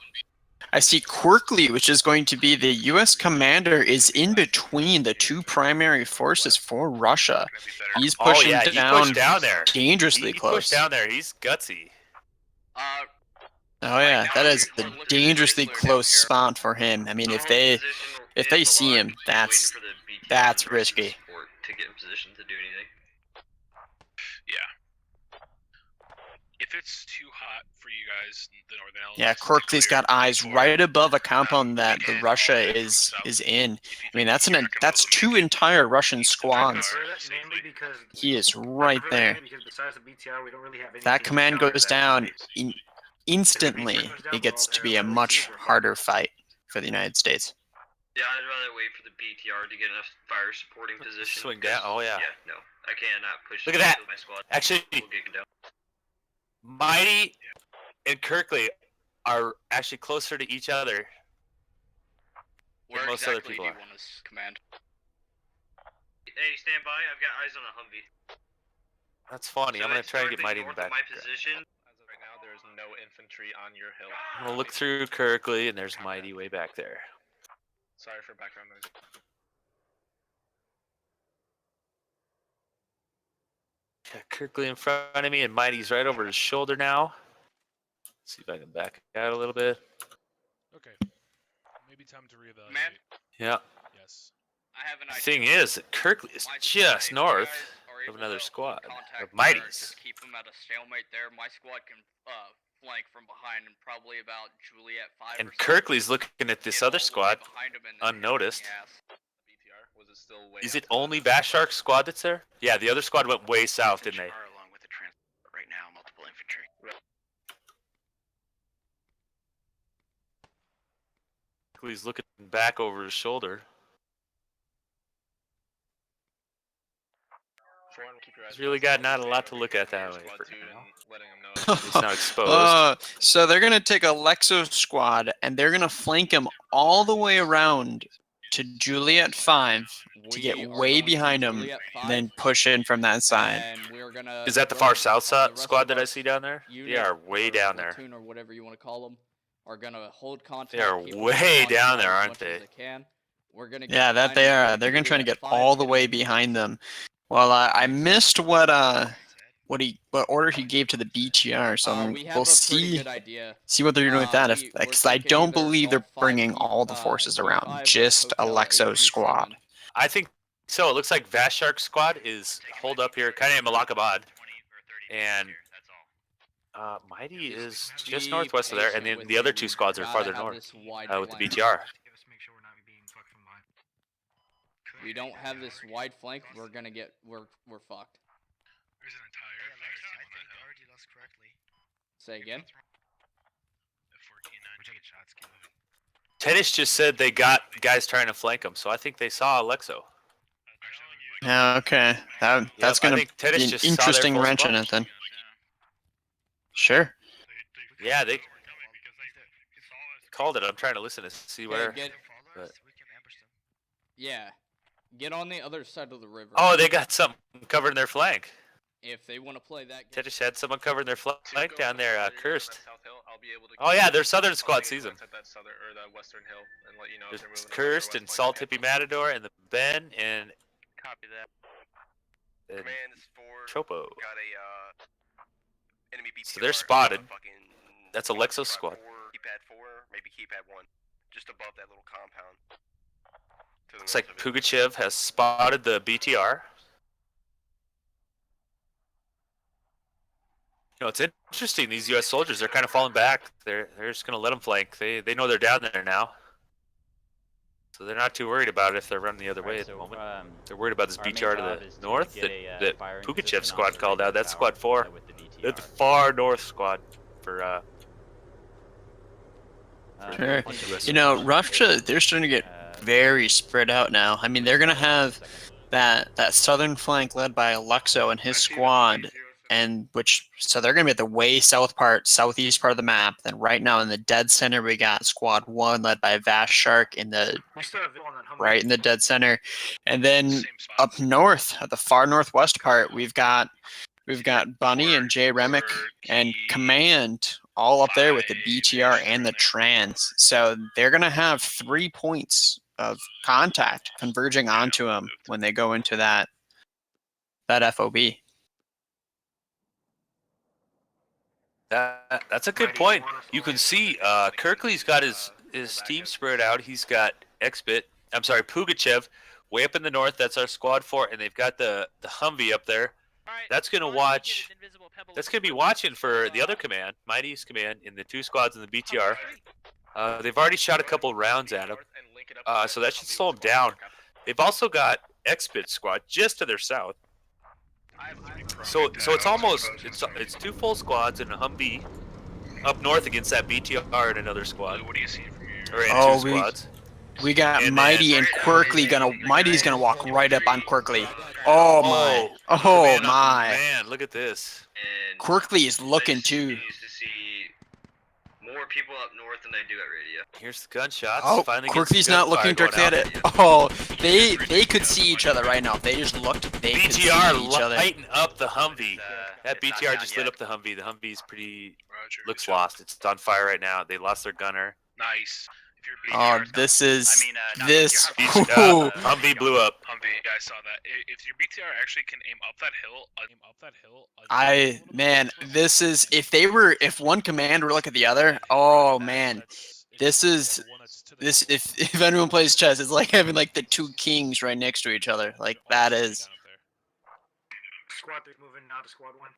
I see Quirkly, which is going to be the U.S. commander, is in between the two primary forces for Russia. He's pushing he down, pushed down there. dangerously He close. pushed down there. He's gutsy. Oh yeah, that is a dangerously close spot for him. I mean, if they see him, that's risky. To get in position to do anything. Yeah. If it's too hot for you guys, the northern elements. Yeah, Quirkly's got eyes right above a compound that the Russia is in. I mean, that's two entire Russian squads. Mainly because He is right there. because besides the BTR, we don't really have If that anything to command counter goes that down, base. instantly it gets to be a much harder fight for the United States. Yeah, I'd rather wait for the BTR to get enough fire supporting position. Swing down. Oh yeah. Yeah, no, I cannot push. Look at that. My squad. Actually, We'll get it down. Mighty and Kirkley are actually closer to each other Where than most exactly other people do are. you want us command? Hey, stand by. I've got eyes on a Humvee. That's funny. So I'm gonna it's try and get directly Mighty in the north of back. my position. As of right now, there is no infantry on your hill. I'm gonna look through Kirkley, and there's Mighty way back there. Sorry for background noise. Got Kirkley in front of me, and Mighty's right over his shoulder now. See if I can back out a little bit. Okay. Maybe time to reevaluate. Man. Yeah. Yes. I have an The idea. thing is that Kirkley is My just squad, north if you guys are of able another to squad contact of there, Mighty's. just keep them at a stalemate there. My squad can flank from behind and probably about Juliet 5 And or so. Kirkley's looking at this Get other all the way squad, behind 'em and then hit 'em in the unnoticed. ass. BTR, was it still way Is out it to the only north? Bash Shark's squad that's there? Yeah, the other squad went way south, didn't they? Are along with the transport right now, multiple infantry. Kirkley's looking back over his shoulder. He's really got not a lot to look at that way for now. He's not exposed. So they're gonna take a Lexo squad and they're gonna flank him all the way around to Juliet 5 to get way behind him, and then push in from that side. And we're gonna Is that the far Rush- south the rest squad of that I our see down there? They unit are way or down there. platoon or whatever you want to call them are gonna hold contact. They are keep them way on down as there, much aren't as they? can. We're gonna get Yeah, that behind they them, are. They're gonna try to Juliet get 5, all the get way them- behind them. Well, I missed what order he gave to the BTR, so we have we'll a pretty see good idea. what they're doing with that. We're Because I thinking don't either believe they're Gulf 5 bringing keep, all the forces around, G5 or just a Hotel Lexo 827. squad. I think so. It looks like Bash Shark's squad is holed up here, kind of in Malakabad. And Mighty is just Be northwest of there, and patient then with the other me. two We squads are gotta farther have north this wide with the flank. BTR. We don't have this wide flank. We're fucked. There's an entire fire team on that hill. already lost correctly. Say again. We're taking shots. Keep moving. Tennis just said they got guys trying to flank them, so I think they saw Alexo. Yeah, okay. That's Yep, I going think to be Tennis an just saw their interesting full wrench in squad. it then. Sure. Yeah, they called it. I'm trying to listen to see where. but- Yeah, get on the other side of the river. Oh, they got something covering their flank. If they want to play that game. Tennis had someone covering their flank down there, cursed. I'll be able to Oh yeah, their southern squad sees them. At that southern or the western hill and let you know if they're There's moving. Cursed and Salt Tippy Matador and the Ben and Copy that. and Command is 4. Chopo. Got a enemy BTR. So they're spotted. Fucking That's Alexo's squad. Keypad 4, maybe keypad 1, just above that little compound. To the Looks north like of it. Pugachev has spotted the BTR. You know, it's interesting. These U.S. soldiers, they're kind of falling back. They're just going to let them flank. They know they're down there now, so they're not too worried about it if they're running the other way at the moment. They're worried about this our main BTR to job the is to north get that a, firing Pugachev position squad on the called out. radio That's squad tower, 4. with the BTR. They're the far north squad for Sure. US. You know, Russia, they're starting to get very spread out now. I mean, they're going to have that southern flank led by Alexo and his squad, and so they're going to be at the way southeast part of the map. Then right now in the dead center, we got squad 1 led by Vast Shark right in the dead center. And then up north, at the far northwest part, we've got Bunny and Jay Remick and Command all up there with the BTR and the Trans. So they're going to have 3 points of contact converging onto them when they go into that FOB. That's a good point. You can see Kirkley's got his team spread out. He's got Pugachev way up in the north. That's our squad 4, and they've got the Humvee up there. That's gonna watch. That's gonna be watching for the other command, Mighty's command, in the 2 squads in the BTR. They've already shot a couple rounds at him, so that should slow them down. They've also got Expit squad just to their south. So it's almost it's 2 full squads and a Humvee up north against that BTR and another squad. What do you see from your? Or in 2 squads. We got And Mighty then- and Quirkly Mighty's gonna walk right up on Quirkly. Oh my! Oh man, my! Man, look at this. And Quirkly is looking too. to see more people up north than they do at radio. Here's the gunshots. Oh, Finally get Quirkly's some not gunfire looking going directly at out. it. Oh, they could see each other right now. If they just looked, they could see BTR each other. lighting up the Humvee. That It's not BTR down just yet. lit up the Humvee. The Humvee's pretty Roger. looks lost. It's on fire right now. They lost their gunner. Nice. If you're Oh, BTR, this is I mean, not this. BTR, Ooh. Humvee blew up. Humvee, yeah, I saw that. If your BTR actually can aim up that hill, Man, this is if one command were look at the other. Oh man, this. If anyone plays chess, it's like having like the 2 kings right next to each other. Like that is. Squad 3 moving now to squad 1.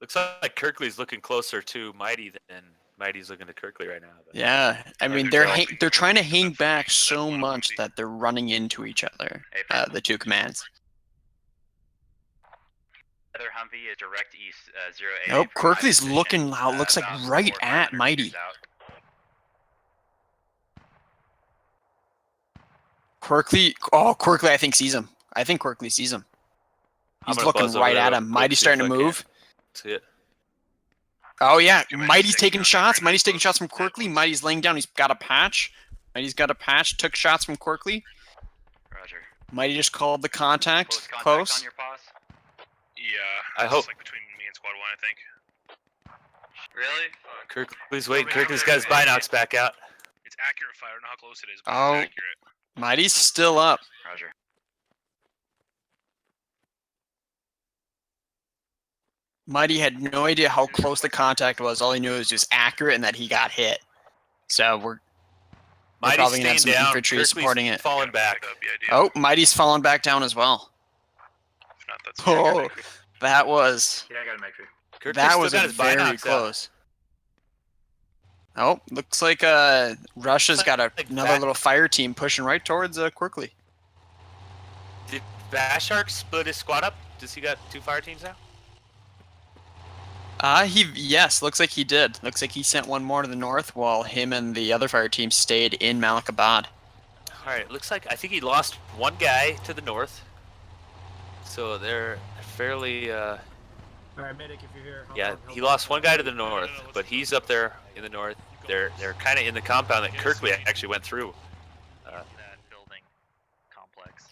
Looks like Kirkley's looking closer to Mighty than Mighty's looking to Kirkley right now. But Yeah, I mean they're trying to hang back so much that they're running into each other. The 2 commands. Other Humvee is direct east 08. Nope, from my Quirkley's position, looking now. Looks like about right 400 or at 500 Mighty. meters out. Quirkley, I think sees him. I think Quirkley sees him. I'm He's gonna looking buzz over right there at real him. quick, Mighty's see starting if to I can move. see it. Oh yeah, Mighty's taking shots. Mighty's taking shots from Quirkley. Mighty's laying down. He's got a patch. Mighty's got a patch. Took shots from Quirkley. Roger. Mighty just called the contact. Close contact Close. on your pause. Yeah. I hope- It's like between me and squad 1, I think. Really? Kirkley's waiting. Kirkley's got his binocs back out. It's accurate fire. I don't know how close it is, but Oh. it's accurate. Mighty's still up. Roger. Mighty had no idea how close the contact was. All he knew was just accurate and that he got hit. So we're Mighty's probably gonna have staying some down. infantry Kirkley's supporting it. falling back. That'd be ideal. Oh, Mighty's fallen back down as well. If not, that's Oh, that was Yeah, I got a make sure. Kirkley's that still was got a his very binocs out. close. Oh, looks like Russia's got another little fire team pushing right towards Quirkley. Did Vashark split his squad up? Does he got 2 fire teams now? Yes, looks like he did. Looks like he sent one more to the north while him and the other fire team stayed in Malakabad. All right, looks like I think he lost 1 guy to the north. So they're fairly. All right, medic, if you're here. Yeah, he lost 1 guy to the north, but he's up there in the north. They're kind of in the compound that Kirkley actually went through.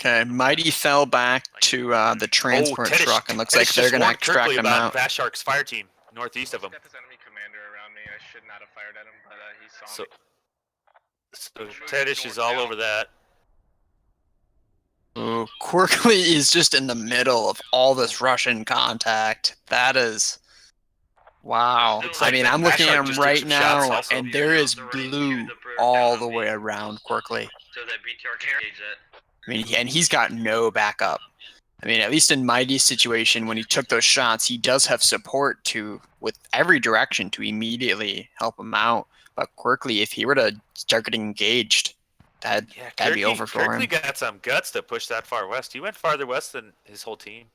Okay, Mighty fell back to the transport truck, and looks like they're going to extract him out. Fast Shark's fire team northeast of him. Got this enemy commander around me. I should not have fired at him, but he saw me. So Tedish is all over that. Ooh, Quirkly is just in the middle of all this Russian contact. That is... Wow. I mean, I'm looking at him right now, and there is blue all the way around Quirkly. So that BTR can engage that. I mean, and he's got no backup. I mean, at least in Mighty's situation, when he took those shots, he does have support with every direction to immediately help him out. But Quirkly, if he were to start getting engaged, that'd be over for him. Kirkley got some guts to push that far west. He went farther west than his whole team.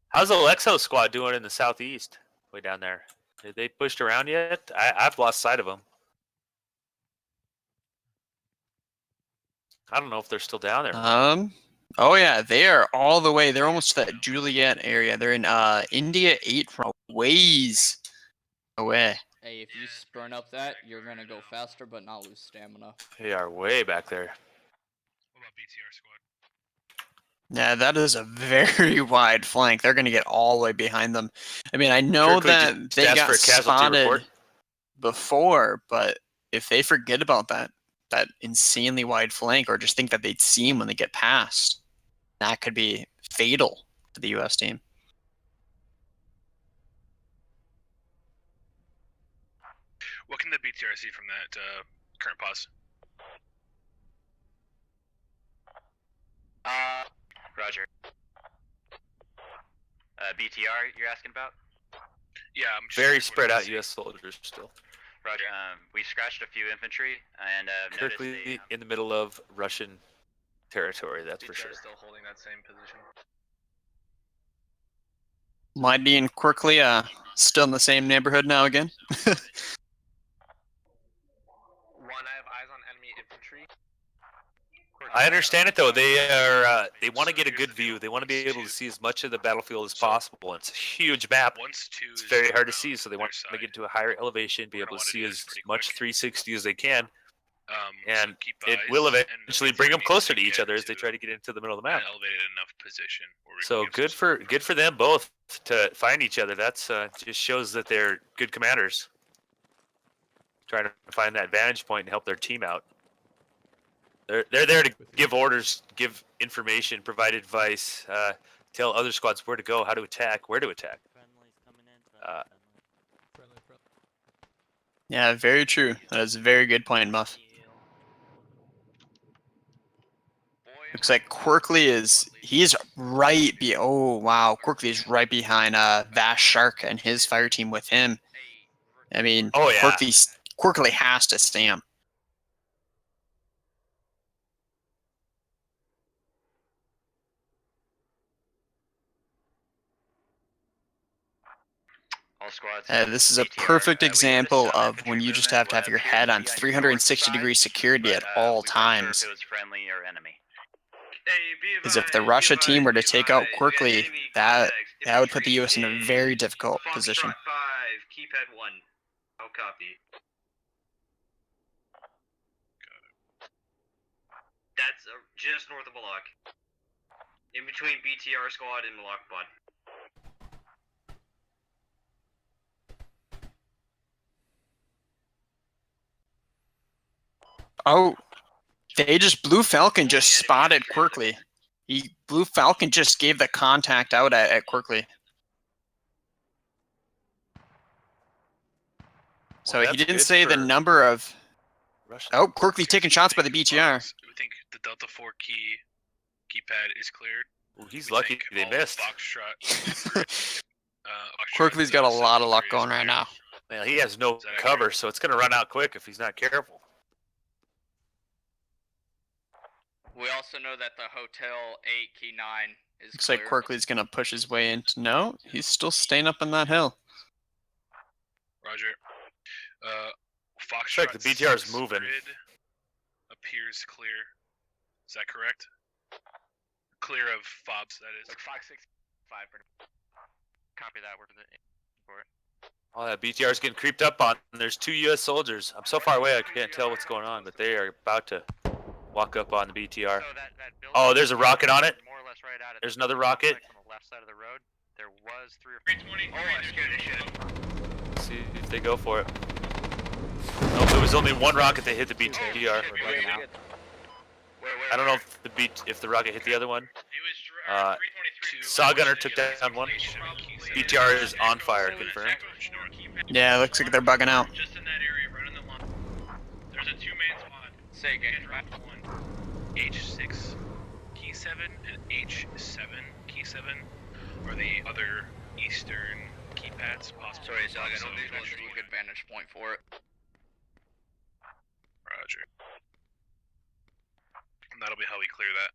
How's the Lexo squad doing in the southeast, way down there? Did they pushed around yet? I've lost sight of them. I don't know if they're still down there. Oh yeah, they are all the way. They're almost to that Juliet area. They're in India 8 from ways away. Hey, if you burn up that, you're gonna go faster but not lose stamina. They are way back there. What about BTR squad? Yeah, that is a very wide flank. They're gonna get all the way behind them. I mean, I know that they got spotted before, but if they forget about that insanely wide flank, or just think that they'd see him when they get past, that could be fatal to the U.S. team. What can the BTR see from that current pause? Roger. BTR, you're asking about? Yeah, I'm just very spread out U.S. soldiers still. Roger. We scratched a few infantry and Kirkley in the middle of Russian territory. That's for sure. Still holding that same position. Mighty and Quirkly still in the same neighborhood now again. One, I have eyes on enemy infantry. I understand it though. They want to get a good view. They want to be able to see as much of the battlefield as possible. It's a huge map. It's very hard to see, so they want to get to a higher elevation, be able to see as much 360 as they can, and it will eventually bring them closer to each other as they try to get into the middle of the map. Elevated enough position. So good for them both to find each other. That's just shows that they're good commanders, trying to find that vantage point and help their team out. They're there to give orders, give information, provide advice, tell other squads where to go, how to attack, where to attack. Yeah, very true. That's a very good point, Muff. Looks like Quirkly he's right oh wow, Quirkly is right behind Vast Shark and his fire team with him. I mean, oh yeah, Quirkly has to stay him. This is a perfect example of when you just have to have your head on 360-degree security at all times. Because if the Russia team were to take out Quirkly, that would put the U.S. in a very difficult position. 5, keypad 1. I'll copy. That's just north of Malak. In between BTR squad and Malakabad. Oh, Blue Falcon just spotted Quirkly. Blue Falcon just gave the contact out at Quirkly. So he didn't say the number of... Oh, Quirkly taking shots by the BTR. We think the Delta 4 keypad is cleared. Ooh, he's lucky they missed. Quirkly's got a lot of luck going right now. Well, he has no cover, so it's going to run out quick if he's not careful. We also know that the Hotel 8 Key 9 is Looks like clear. Quirkley's gonna push his way into. No, he's still staying up on that hill. Roger. Looks like the BTR is moving. Grid appears clear. Is that correct? Clear of fobs, that is. Like Fox 65. Copy that. We're for it. Oh, that BTR is getting creeped up on. There's 2 U.S. soldiers. I'm so far away I can't tell what's going on, but they are about to walk up on the BTR. So that Oh, there's a rocket on it. more or less right at it. There's another rocket. On the left side of the road. There was 3 or 323. Oh, I scared the shit. Let's see if they go for it. Nope, there was only 1 rocket that hit the BTR. I don't know if the rocket hit the other one. Saw Gunner took down 1. BTR is on fire, confirmed. Yeah, looks like they're bugging out. Just in that area, right on the line. There's a 2-man squad. Say again. H6 key 7 and H7 key 7 are the other eastern keypads possible. Sorry, Zog, I don't think there's a good vantage point for it. Roger. And that'll be how we clear that.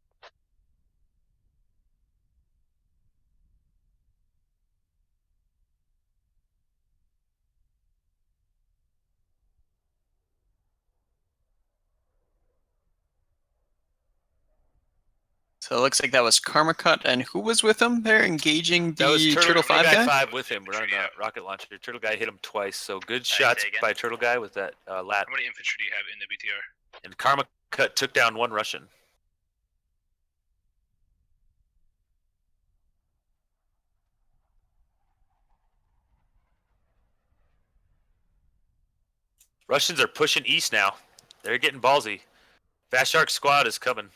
So it looks like that was Karmakut, and who was with him there engaging the That was Turtle 5 guy? 5 with him. We're on the rocket launcher. Turtle guy hit him twice, so good shots by Turtle guy with that lat. How many infantry do you have in the BTR? And Karmakut took down 1 Russian. Russians are pushing east now. They're getting ballsy. Fast Shark squad is coming.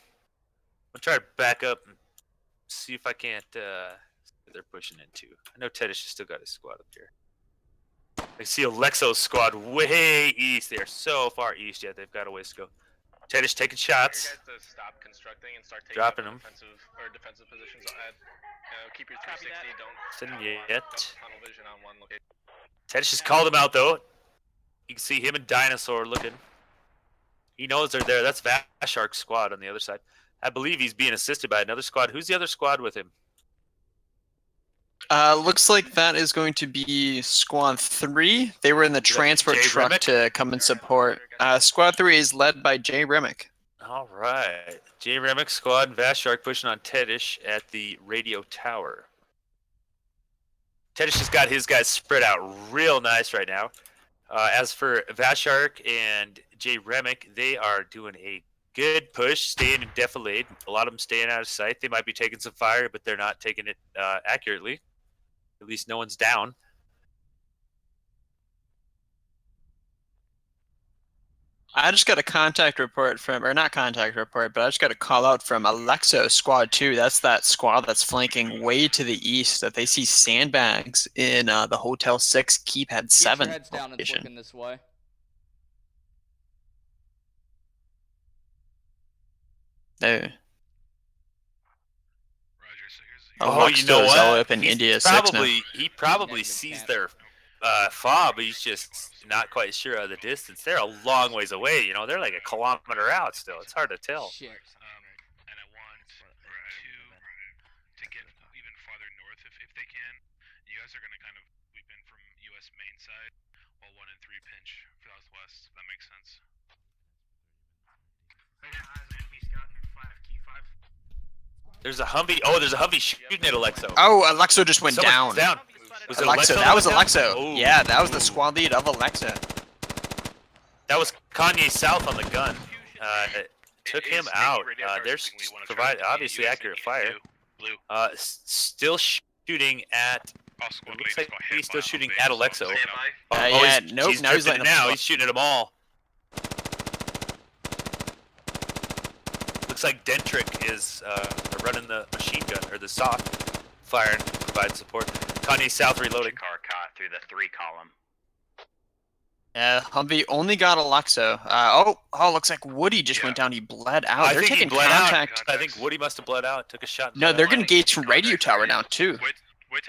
I'll try to back up and see if I can't see what they're pushing into. I know Tedish has still got his squad up here. I see Alexo's squad way east. They are so far east yet. They've got a ways to go. Tedish taking shots. You guys to stop constructing and start taking Dropping them. defensive positions. Keep your 360. Don't Sitting have yet. tunnel vision on one location. Tedish has called him out though. You can see him and Dinosaur looking. He knows they're there. That's Vashark's squad on the other side. I believe he's being assisted by another squad. Who's the other squad with him? Looks like that is going to be Squad 3. They were in the transport truck to come and support. Squad 3 is led by Jay Remick. All right. Jay Remick squad and Vashark pushing on Tedish at the radio tower. Tedish has got his guys spread out real nice right now. As for Vashark and Jay Remick, they are doing a good push, staying in defilade. A lot of them staying out of sight. They might be taking some fire, but they're not taking it accurately. At least no one's down. I just got a contact report from, or not contact report, but I just got a call out from Alexo Squad 2. That's that squad that's flanking way to the east. That they see sandbags in the Hotel 6 keypad 7 Keep your heads down and location. looking this way. There. Oh, you know what? All up in India 6 now. He probably sees their fob, but he's just not quite sure of the distance. They're a long ways away. You know, they're like a kilometer out still. It's hard to tell. Shit. And I want 2 to get even farther north if they can. You guys are going to kind of sweep in from U.S. main side, while 1 and 3 pinch southwest. If that makes sense. There's a Humvee. Oh, there's a Humvee shooting at Alexo. Oh, Alexo just went Someone's down. Was it Alexo, Alexo that was went down? Alexo. Oh. Yeah, that was the squad lead of Alexa. That was Kanye South on the gun. Took him out. They're providing obviously accurate fire. Still shooting at. It looks like he's still shooting at Alexo. Yeah, nope. Now he's drifting letting him He's shooting at them all. Looks like Dentrick is running the machine gun or the soft fire and providing support. Kanye South reloading. Car caught through the 3 column. Humvee only got Alexo. Looks like Woody just went down. He bled out. I They're think he taking bled contact. out. I think Woody must have bled out. Took a shot. No, they're gonna gauge from radio tower now too.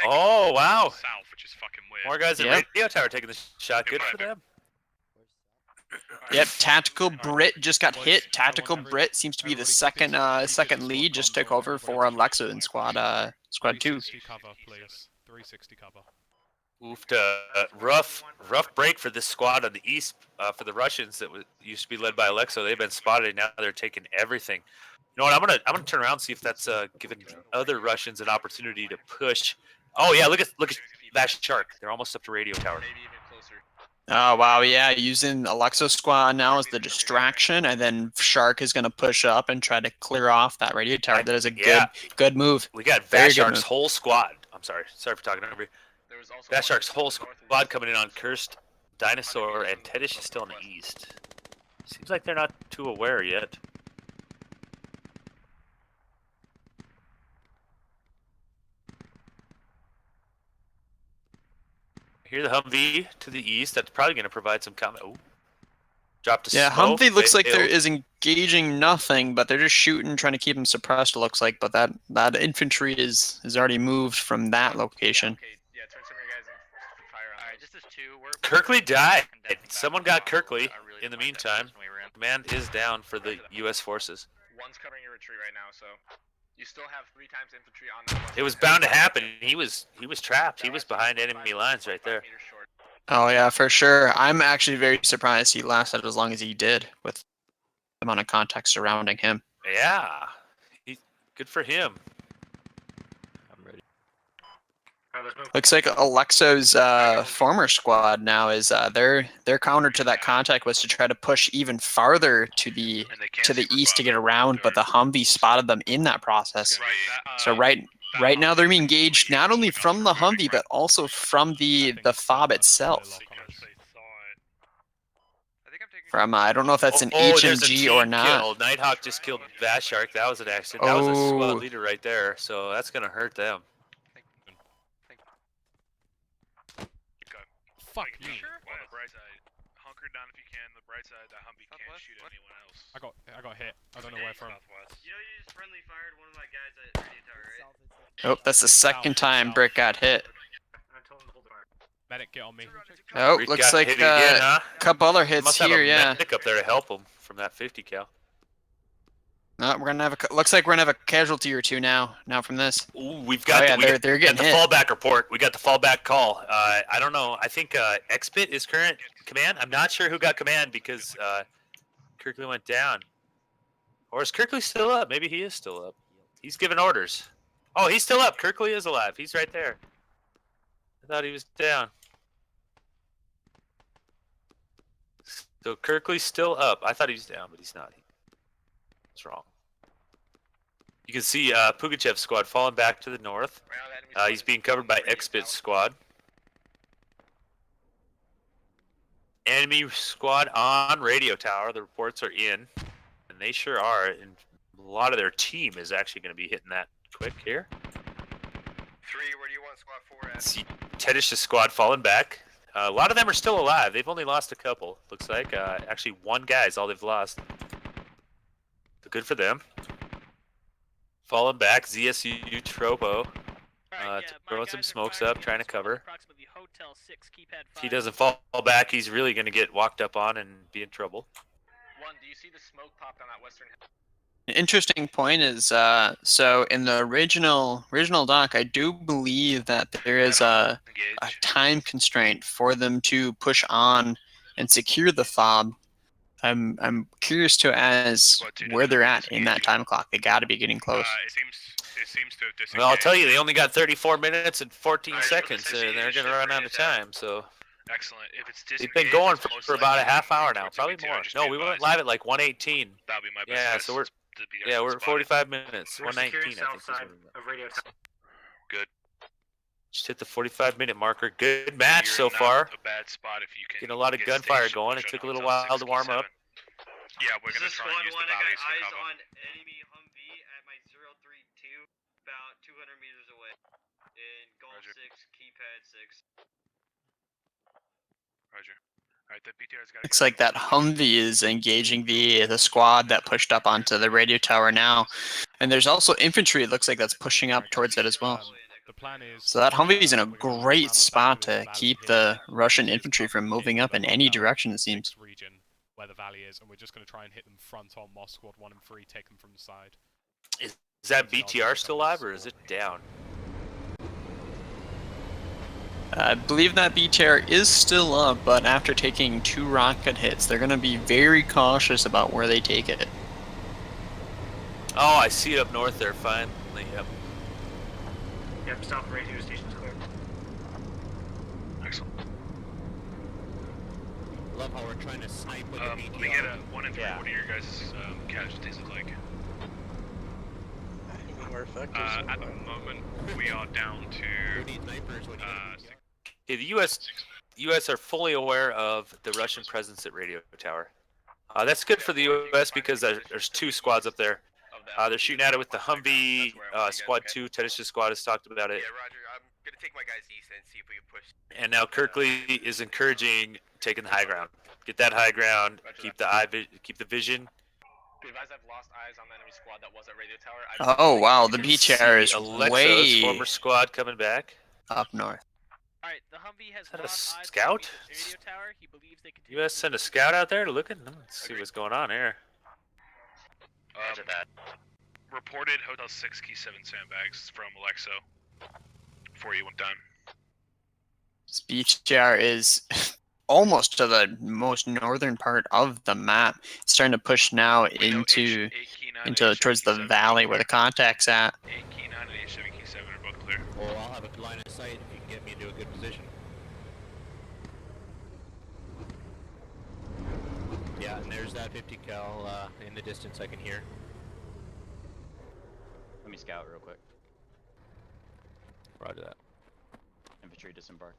Oh wow! South, which is fucking weird. More guys at Yep. radio tower taking the shot. Good for them. Yep, Tactical Brit just got hit. Tactical Brit seems to be the second lead. Just took over for Alexa in squad 2. 360 cover, please. 360 cover. Oofed, rough break for this squad on the east for the Russians that used to be led by Alexa. They've been spotted. Now they're taking everything. You know what? I'm gonna turn around and see if that's giving the other Russians an opportunity to push. Oh yeah, look at that shark. They're almost up to radio tower. Oh wow, yeah, using Alexa squad now as the distraction, and then Shark is gonna push up and try to clear off that radio tower. That is a good move. We got Vashark's whole squad. I'm sorry for talking over you. Vashark's whole squad coming in on Cursed, Dinosaur, and Tedish is still in the east. Seems like they're not too aware yet. Here the Humvee to the east. That's probably going to provide some comment. Oh, dropped a smoke. Humvee looks like there is engaging nothing, but they're just shooting, trying to keep them suppressed. It looks like, but that infantry is already moved from that location. Yeah, turn some of your guys in fire on. Alright, just as 2. Kirkley died. Someone got Kirkley. In the meantime, command is down for the U.S. forces. One's covering your retreat right now, so you still have 3 times infantry on the. It was bound to happen. He was trapped. He was behind enemy lines right there. Oh yeah, for sure. I'm actually very surprised he lasted as long as he did with the amount of context surrounding him. Yeah, good for him. I'm ready. Looks like Alexo's former squad now is their counter to that contact was to try to push even farther to the east to get around, but the Humvee spotted them in that process. So right now they're being engaged not only from the Humvee but also from the fob itself. From I don't know if that's an HMG or not. Kill. Nighthawk just killed Vashark. That was an accident. That was a squad leader right there. So that's gonna hurt them. Fuck you. On the bright side, hunker down if you can. The bright side, that Humvee can't shoot anyone else. I got hit. I don't know where from. You know, you just friendly fired one of my guys at radio tower, right? Oh, that's the second time Brick got hit. Medic, get on me. Oh, looks like a couple other hits here, yeah. Medic up there to help him from that 50 cal. No, we're gonna have looks like we're gonna have a casualty or two now from this. Ooh, we've got they're getting the hit. fallback report. We got the fallback call. I don't know. I think XBit is current command. I'm not sure who got command because Kirkley went down. Or is Kirkley still up? Maybe he is still up. He's giving orders. Oh, he's still up. Kirkley is alive. He's right there. I thought he was down. So Kirkley's still up. I thought he was down, but he's not. What's wrong? You can see Pugachev's squad falling back to the north. He's being covered by XBit's squad. Enemy squad on radio tower. The reports are in, and they sure are. And a lot of their team is actually going to be hitting that quick here. 3, where do you want squad 4 at? See Tedish's squad falling back. A lot of them are still alive. They've only lost a couple. Looks like actually one guy is all they've lost. But good for them. Falling back, ZSU Tropo. Throwing some smokes up, trying to cover. If he doesn't fall back, he's really going to get walked up on and be in trouble. 1, do you see the smoke popped on that western hill? An interesting point is so in the original doc, I do believe that there is a time constraint for them to push on and secure the fob. I'm curious as where they're at in that time clock. They got to be getting close. It seems to have disengaged. Well, I'll tell you, they only got 34 minutes and 14 seconds, and they're going to run out of time. So excellent. If it's they've been going for about a half hour now, probably more. No, we went live at like 1:18. That'll be my best. Yeah, so we're at 45 minutes. 1:19, I think. Good. Just hit the 45-minute marker. Good match so far. A bad spot if you can. Getting a lot of gunfire going. It took a little while to warm up. Yeah, we're gonna try and use the valleys to cover. on enemy Humvee at my 032, about 200 meters away. In Golf 6, keypad 6. Roger. Alright, the PTR's got. Looks like that Humvee is engaging the squad that pushed up onto the radio tower now, and there's also infantry. It looks like that's pushing up towards it as well. The plan is. So that Humvee is in a great spot to keep the Russian infantry from moving up in any direction. It seems. Region. where the valley is, and we're just going to try and hit them front on Moss Squad 1 and 3, take them from the side. Is that BTR still live, or is it down? I believe that BTR is still up, but after taking 2 rocket hits, they're going to be very cautious about where they take it. Oh, I see it up north there, finally. Yep. Yep, stop radio station's clear. Excellent. Love how we're trying to snipe with the BTR. Let me get a 1 and 3. What do your guys' casualties look like? At the moment, we are down to. Okay, the U.S. are fully aware of the Russian presence at Radio Tower. That's good for the U.S. because there's 2 squads up there. They're shooting at it with the Humvee. Squad 2, Tedish's squad has talked about it. Yeah, Roger. I'm gonna take my guys east and see if we can push. And now Kirkley is encouraging taking the high ground. Get that high ground. Keep the vision. Be advised, I've lost eyes on the enemy squad that was at Radio Tower. Oh wow, the BTR is Alexo's way former squad coming back. up north. Alright, the Humvee has Is that a lost eyes scout? on the radio tower. He believes they continue. U.S. send a scout out there to look at. Let's see what's going on here. Roger that. Reported Hotel 6 Key 7 sandbags from Alexo. For you, I'm done. This BTR is almost to the most northern part of the map. It's starting to push now into towards the valley where the contact's at. 8 Key 9 and 8 7 Key 7 are both clear. Or I'll have a good line of sight if you can get me into a good position. Yeah, and there's that 50 cal in the distance I can hear. Let me scout real quick. Roger that. Infantry disembark.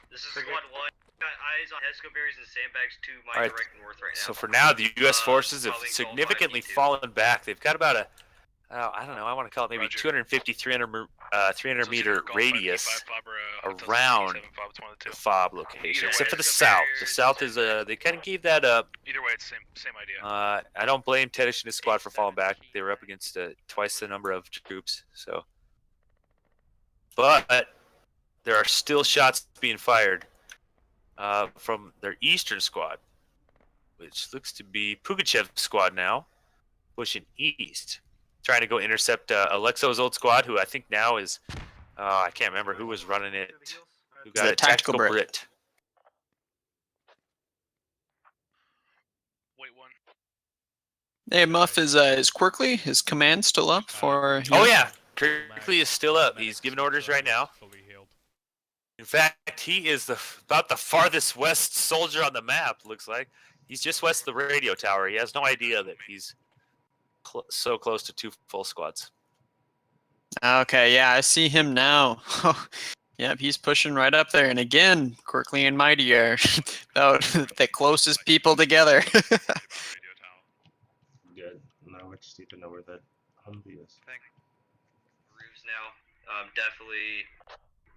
This is Squad 1. Got eyes on Escoberries and sandbags to my Alright, direct north right now. so for now, the U.S. forces have probably significantly Gold 5, fallen back. They've got about a, I don't know, I want to call it maybe Roger. 250, 300 So meter Gold 5, radius Key 5, Fob, Hotel 6 Key around 7, Fob, it's one of the the two. FOB location, Either except way, for the it's south. very- The south is, they kind of gave that up. Either way, it's same idea. I don't blame Tedish and his squad for falling back. They were up against twice the number of troops, so. But there are still shots being fired from their eastern squad, which looks to be Pugachev's squad now, pushing east, trying to go intercept Alexo's old squad, who I think now is, I can't remember who was running it. Who got The it? Tactical Brit. Wait one. Hey, Muff, is Quirkley, his command still up for... Oh yeah, Kirkley is still up. He's giving orders right now. Fully healed. In fact, he is about the farthest west soldier on the map, looks like. He's just west of the radio tower. He has no idea that he's so close to 2 full squads. Okay, yeah, I see him now. Yep, he's pushing right up there. And again, Quirkley and Mighty are about the closest people together. Good. Now we just need to know where that Humvee is. Roofs now. Definitely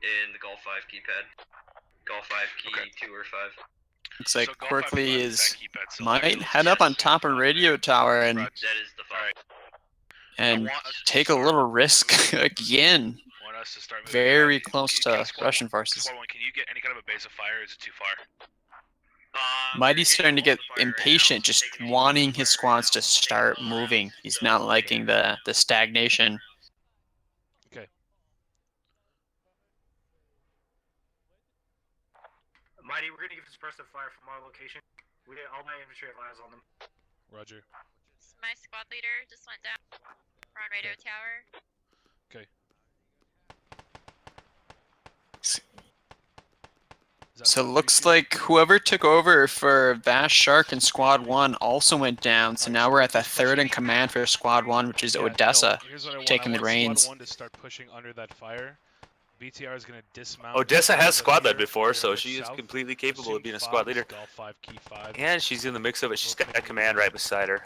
in the Golf 5 keypad. Golf 5 key 2 or 5. Looks like So Golf 5 Quirkley is is that keypad still might active? head up on top of radio tower and That is the 5. and take a little risk again. Want us to start moving Very ahead? close Can to Squad Russian 1, forces. Squad 1, can you get any kind of a base of fire, or is it too far? Mighty's starting to get impatient, just wanting his squads to start moving. He's not liking the stagnation. Okay. Mighty, we're gonna give suppressive fire from our location. All my infantry have eyes on them. Roger. My squad leader just went down. We're on radio tower. Okay. So it looks like whoever took over for Vast Shark and Squad 1 also went down. So now we're at the 3rd in command for Squad 1, which is Yeah, Odessa, no, here's what I want. taking the I want reins. Squad 1 to start pushing under that fire. BTR is going to dismount. Odessa under has the squad led fire, before, we're so gonna she is south, completely capable of pushing being a squad Fobs, leader. Golf 5, Key 5. And she's in the mix of it. She's got a command right beside her.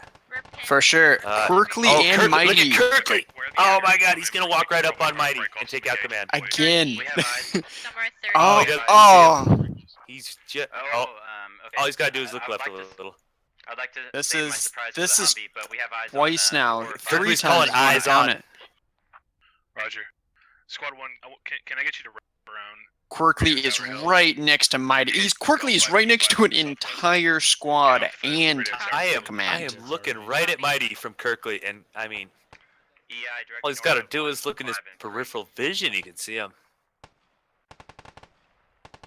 For sure. Quirkley and Kirkley, Mighty. look at Kirkley! Oh my god, he's gonna walk right up on Mighty and take out command. Again. Somewhere 30. Oh, he doesn't see him. He's just, Okay. all he's gotta do is look I would left like a to- little. I'd like to This save my is surprise for this the is Humvee, but we have eyes twice on, now. 4 or 5. 3 Kirkley's times calling we've eyes on on. it. Roger. Squad 1, can I get you to wrap around? Quirkly is right next to Mighty. Quirkly is right next to an entire squad and I am command. looking right at Mighty from Kirkley, and I mean, all he's got to do is look in his peripheral vision. He can see him.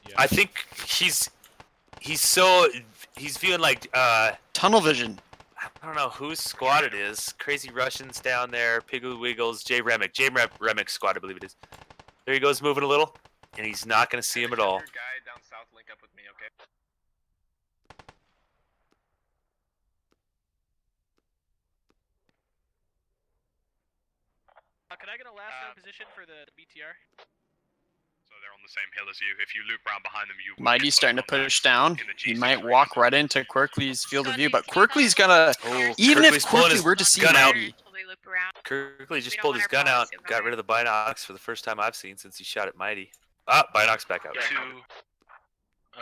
Yeah. I think he's viewing like tunnel vision. I don't know whose squad it is. Crazy Russians down there. Piggly Wiggles. J Remick squad, I believe it is. There he goes, moving a little, and he's not going to see him at all. Your guy down south, link up with me, okay? Can I get a last known position for the BTR? So they're on the same hill as you. If you loop round behind them, you. Mighty's starting to push down. He might walk right into Quirkly's field of view, but Quirkly's gonna. Even if Quirkly were to see Mighty, Kirkley just pulled his gun out, got rid of the binocs for the first time I've seen since he shot at Mighty. Ah, binocs back out.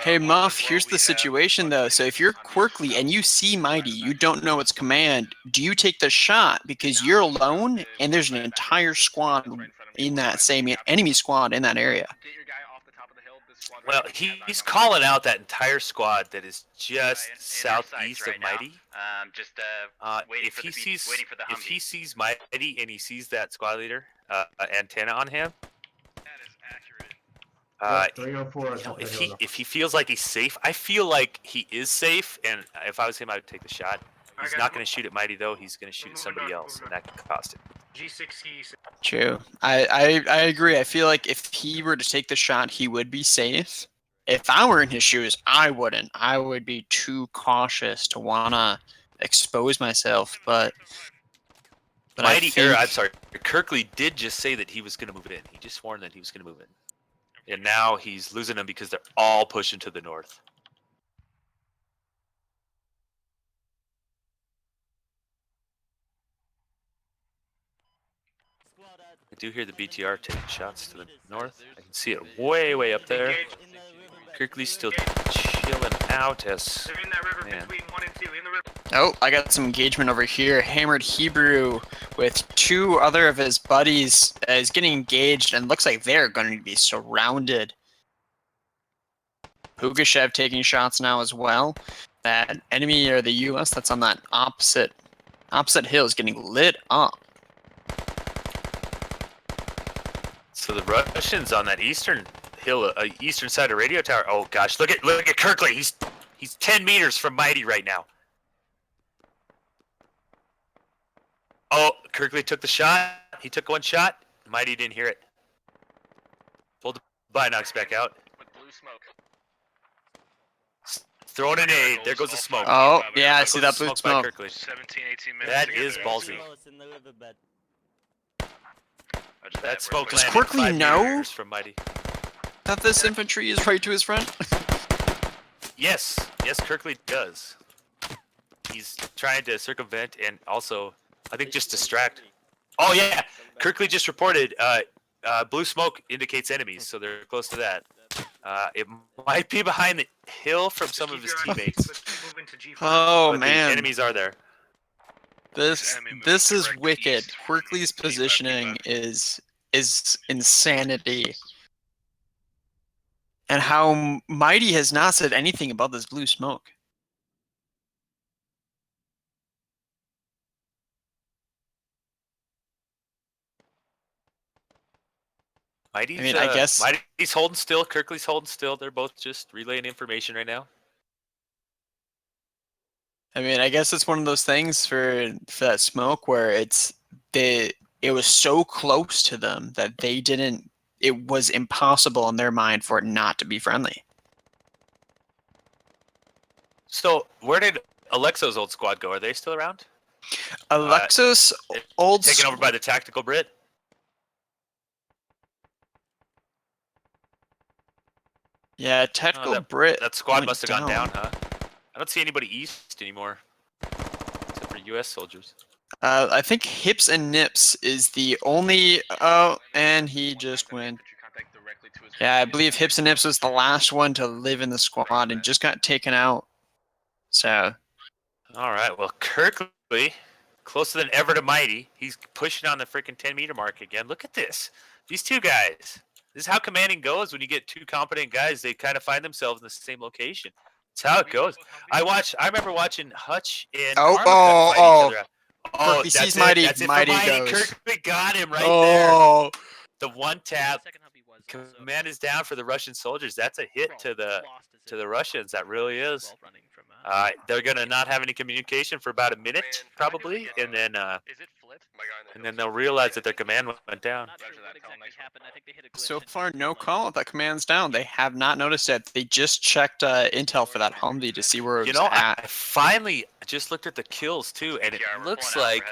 hey Muff, here's the situation though. So if you're Quirkly and you see Mighty, you don't know its command. Do you take the shot because you're alone and there's an entire squad in that same enemy squad in that area? Well, he's calling out that entire squad that is just southeast of Mighty. If he sees Mighty and he sees that squad leader antenna on him, if he feels like he's safe, I feel like he is safe. And if I was him, I would take the shot. He's not going to shoot at Mighty though. He's going to shoot at somebody else, and that could cost him. True. I agree. I feel like if he were to take the shot, he would be safe. If I were in his shoes, I wouldn't. I would be too cautious to wanna expose myself. But I'm sorry. Kirkley did just say that he was going to move in. He just sworn that he was going to move in, and now he's losing them because they're all pushing to the north. I do hear the BTR taking shots to the north. I can see it way up there. Kirkley's still chilling out as man. Oh, I got some engagement over here. Hammered Hebrew with two other of his buddies is getting engaged, and looks like they're going to be surrounded. Pugashev taking shots now as well. That enemy or the US that's on that opposite hill is getting lit up. So the Russians on that eastern hill, eastern side of radio tower. Oh gosh, look at Kirkley. He's 10 meters from Mighty right now. Oh, Kirkley took the shot. He took one shot. Mighty didn't hear it. Pulled the binocs back out. Throwing an aid. There goes the smoke. Oh, yeah, I see that blue smoke. 17, 18 minutes. That is ballsy. That smoke Does landed Quirkly 5 know meters from Mighty. that this infantry is right to his front? Yes, Kirkley does. He's trying to circumvent and also, I think, just distract. Oh yeah, Kirkley just reported blue smoke indicates enemies, so they're close to that. It might be behind the hill from some of his teammates. Oh but man, the enemies are there. This is wicked. Quirkly's positioning is insanity. And how Mighty has not said anything about this blue smoke. Mighty's, I mean, I guess Mighty's holding still. Kirkley's holding still. They're both just relaying information right now. I mean, I guess it's one of those things for that smoke where it was so close to them that they didn't. It was impossible in their mind for it not to be friendly. So where did Alexo's old squad go? Are they still around? Alexo's old taken over by the tactical Brit. Yeah, tactical Brit. That squad must have gone down, huh? I don't see anybody east anymore, except for U.S. soldiers. I think Hips and Nips is the only. Oh, and he just went. Yeah, I believe Hips and Nips was the last one to live in the squad and just got taken out. So. All right. Well, Kirkley, closer than ever to Mighty. He's pushing on the freaking 10-meter mark again. Look at this. These two guys. This is how commanding goes when you get two competent guys. They kind of find themselves in the same location. That's how it goes. I remember watching Hutch and Karmakut fight each other out. Oh, BC's that's mighty, it. That's it. mighty Mighty goes. Kirkman got him right Oh. there. The one tap. Command is down for the Russian soldiers. That's a hit to the Russians. That really is. They're gonna not have any communication for about a minute, probably, and then they'll realize that their command went down. So far, no call. That command's down. They have not noticed it. They just checked intel for that Humvee to see where it was I at. finally just looked at the kills too, and it looks like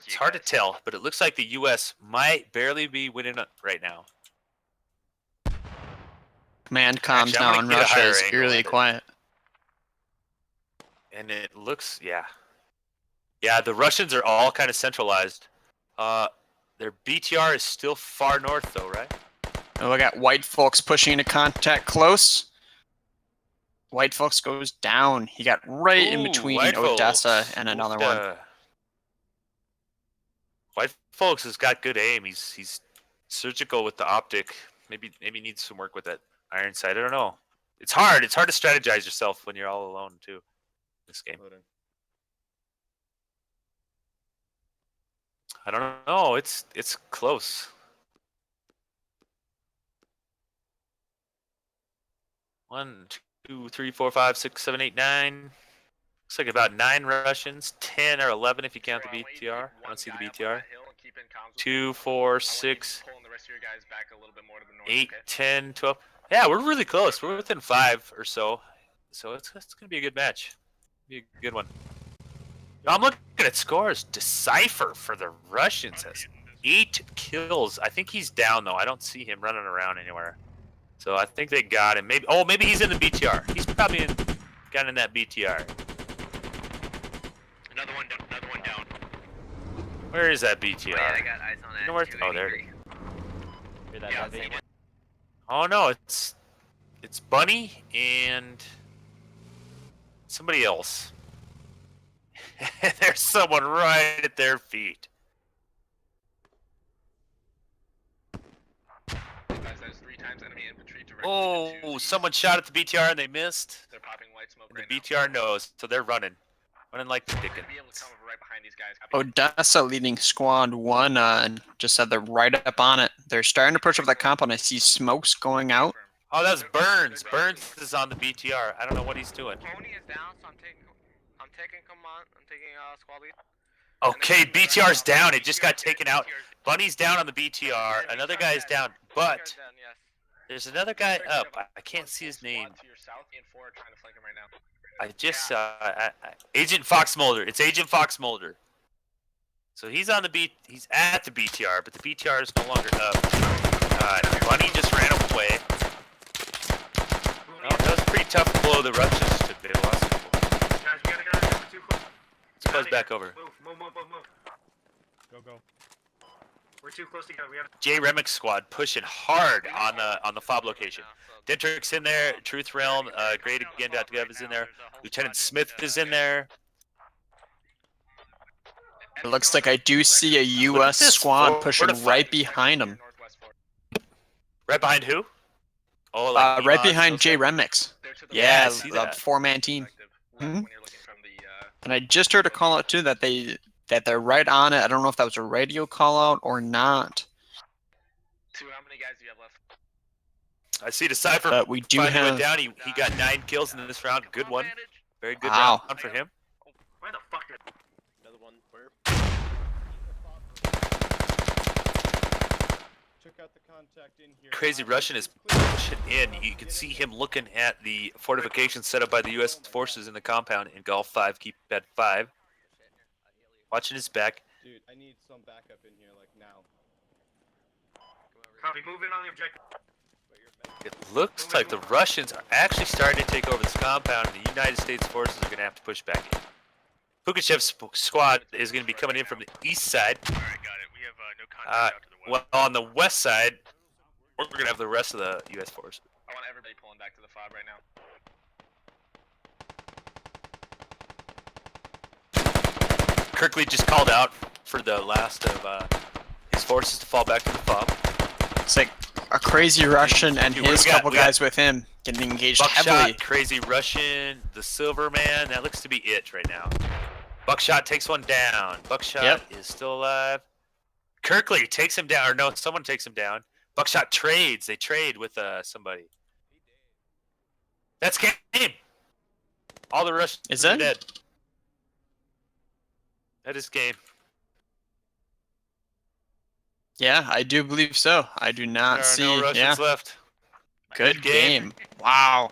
it's hard to tell, but it looks like the U.S. might barely be winning right now. Command comms now in Russia is eerily quiet. And it looks, yeah, the Russians are all kind of centralized. Their BTR is still far north, though, right? Oh, we got White Folks pushing into contact close. White Folks goes down. He got right in between Odessa and another one. White Folks has got good aim. He's surgical with the optic. Maybe needs some work with that iron sight. I don't know. It's hard. It's hard to strategize yourself when you're all alone too. This game. I don't know. It's close. 1, 2, 3, 4, 5, 6, 7, 8, 9. Looks like about 9 Russians. 10 or 11 if you count the BTR. I don't see the BTR. 2, 4, 6, 8, 10, 12. Yeah, we're really close. We're within 5 or so. So it's gonna be a good match. Be a good one. I'm looking at scores. Decipher for the Russians has 8 kills. I think he's down though. I don't see him running around anywhere. So I think they got him. Maybe he's in the BTR. He's probably got in that BTR. Another one down. Where is that BTR? Oh, yeah, I got eyes on that. You know where? Oh, there it is. Yeah, Oh no, it's Bunny and somebody else. There's someone right at their feet. Oh, someone shot at the BTR and they missed. They're popping white smoke And the BTR knows, so they're running like the Dickens. Odessa leading squad 1 just said they're right up on it. They're starting to push up the compound. I see smokes going out. Oh, that's Burns. Burns is on the BTR. I don't know what he's doing. Pony is down, so I'm taking command. I'm taking squad lead. Okay, BTR's down. It just got taken out. Bunny's down on the BTR. Another guy's down, but there's another guy up. I can't see his name. I just saw Agent Fox Mulder. It's Agent Fox Mulder. So he's on the he's at the BTR, but the BTR is no longer up. Bunny just ran away. Oh, that was a pretty tough blow the Russians took. They lost it. Let's buzz back over. Move. Go. We're too close together. We have J Remix squad pushing hard on the fob location. Dentrix in there. Truth Realm. Great again.gov is in there. Lieutenant Smith is in there. It looks like I do see a U.S. squad pushing right behind him. Right behind who? Oh, right behind J Remix. Yeah, the 4-man team. And I just heard a call out too that they're right on it. I don't know if that was a radio call out or not. How many guys do you have left? I see Decipher. But we do have. Went down. He got 9 kills in this round. Good one. Very good Wow. round for him. Where the fuck is Another one. Where? Check out the contact in here. Crazy Russian is pushing in. You can see him looking at the fortifications set up by the U.S. forces in the compound in Golf 5, keypad 5. Watching his back. Dude, I need some backup in here, like now. Copy, move in on the objective. It looks like the Russians are actually starting to take over this compound, and the United States forces are going to have to push back in. Pukashev's squad is going to be coming in from the east side. Alright, got it. We have no contact out to the west. Well, on the west side, we're going to have the rest of the U.S. force. I want everybody pulling back to the fob right now. Kirkley just called out for the last of his forces to fall back to the fob. It's like a crazy Russian and Dude, his couple guys with him getting engaged heavily. Buckshot, crazy Russian, the Silver Man. That looks to be it right now. Buckshot takes one down. Buckshot is still alive. Kirkley takes him down, or no, someone takes him down. Buckshot trades. They trade with somebody. That's game. All the Russians are dead. That is game. Yeah, I do believe so. I do not see. There are no Russians left. Good game. Wow.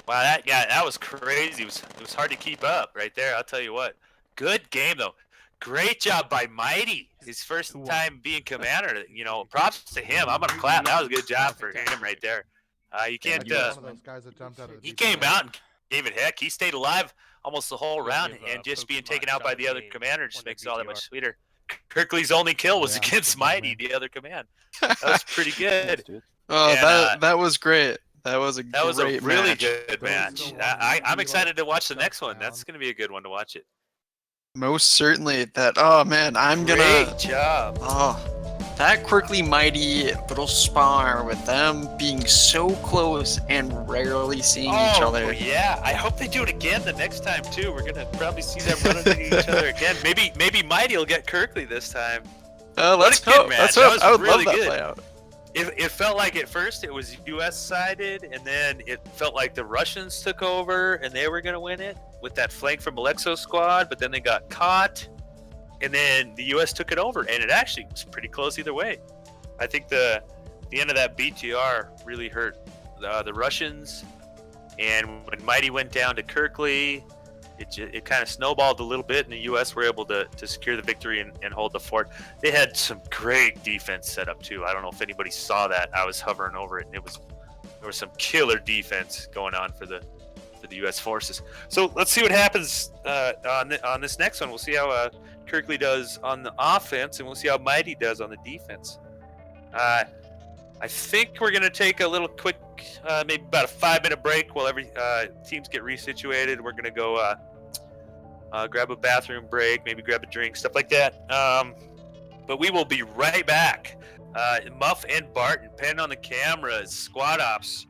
Wow, that was crazy. It was hard to keep up right there. I'll tell you what. Good game though. Great job by Mighty. His first time being commander. You know, props to him. I'm gonna clap. That was a good job for him right there. You can't. He came out and gave it heck. He stayed alive almost the whole round, and just being taken out by the other commander just makes it all that much sweeter. Kirkley's only kill was against Mighty, the other command. That was pretty good. Oh, and, that was great. That was a great really match. good match. I'm excited to watch the next one. That's going to be a good one to watch it. Most certainly. Oh man, I'm gonna. Great job. Oh, that Quirkly Mighty little spar with them being so close and rarely seeing each other. Oh yeah, I hope they do it again the next time too. We're gonna probably see them running into each other again. Maybe Mighty will get Kirkley this time. Let's hope. Let's hope. I would love that play out. It felt like at first it was U.S. sided, and then it felt like the Russians took over and they were going to win it with that flank from Alexo squad, but then they got caught, and then the U.S. took it over, and it actually was pretty close either way. I think the end of that BTR really hurt the Russians, and when Mighty went down to Kirkley, it kind of snowballed a little bit, and the U.S. were able to secure the victory and hold the fort. They had some great defense set up too. I don't know if anybody saw that. I was hovering over it, and there was some killer defense going on for the U.S. forces. So let's see what happens on this next one. We'll see how Kirkley does on the offense, and we'll see how Mighty does on the defense. I think we're gonna take a little quick, maybe about a 5-minute break while every teams get resituated. We're gonna go grab a bathroom break, maybe grab a drink, stuff like that. But we will be right back. Muff and Barton, pen on the cameras, squad ops.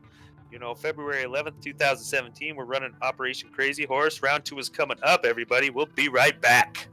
You know, February 11th, 2017, we're running Operation Crazy Horse. Round 2 is coming up, everybody. We'll be right back.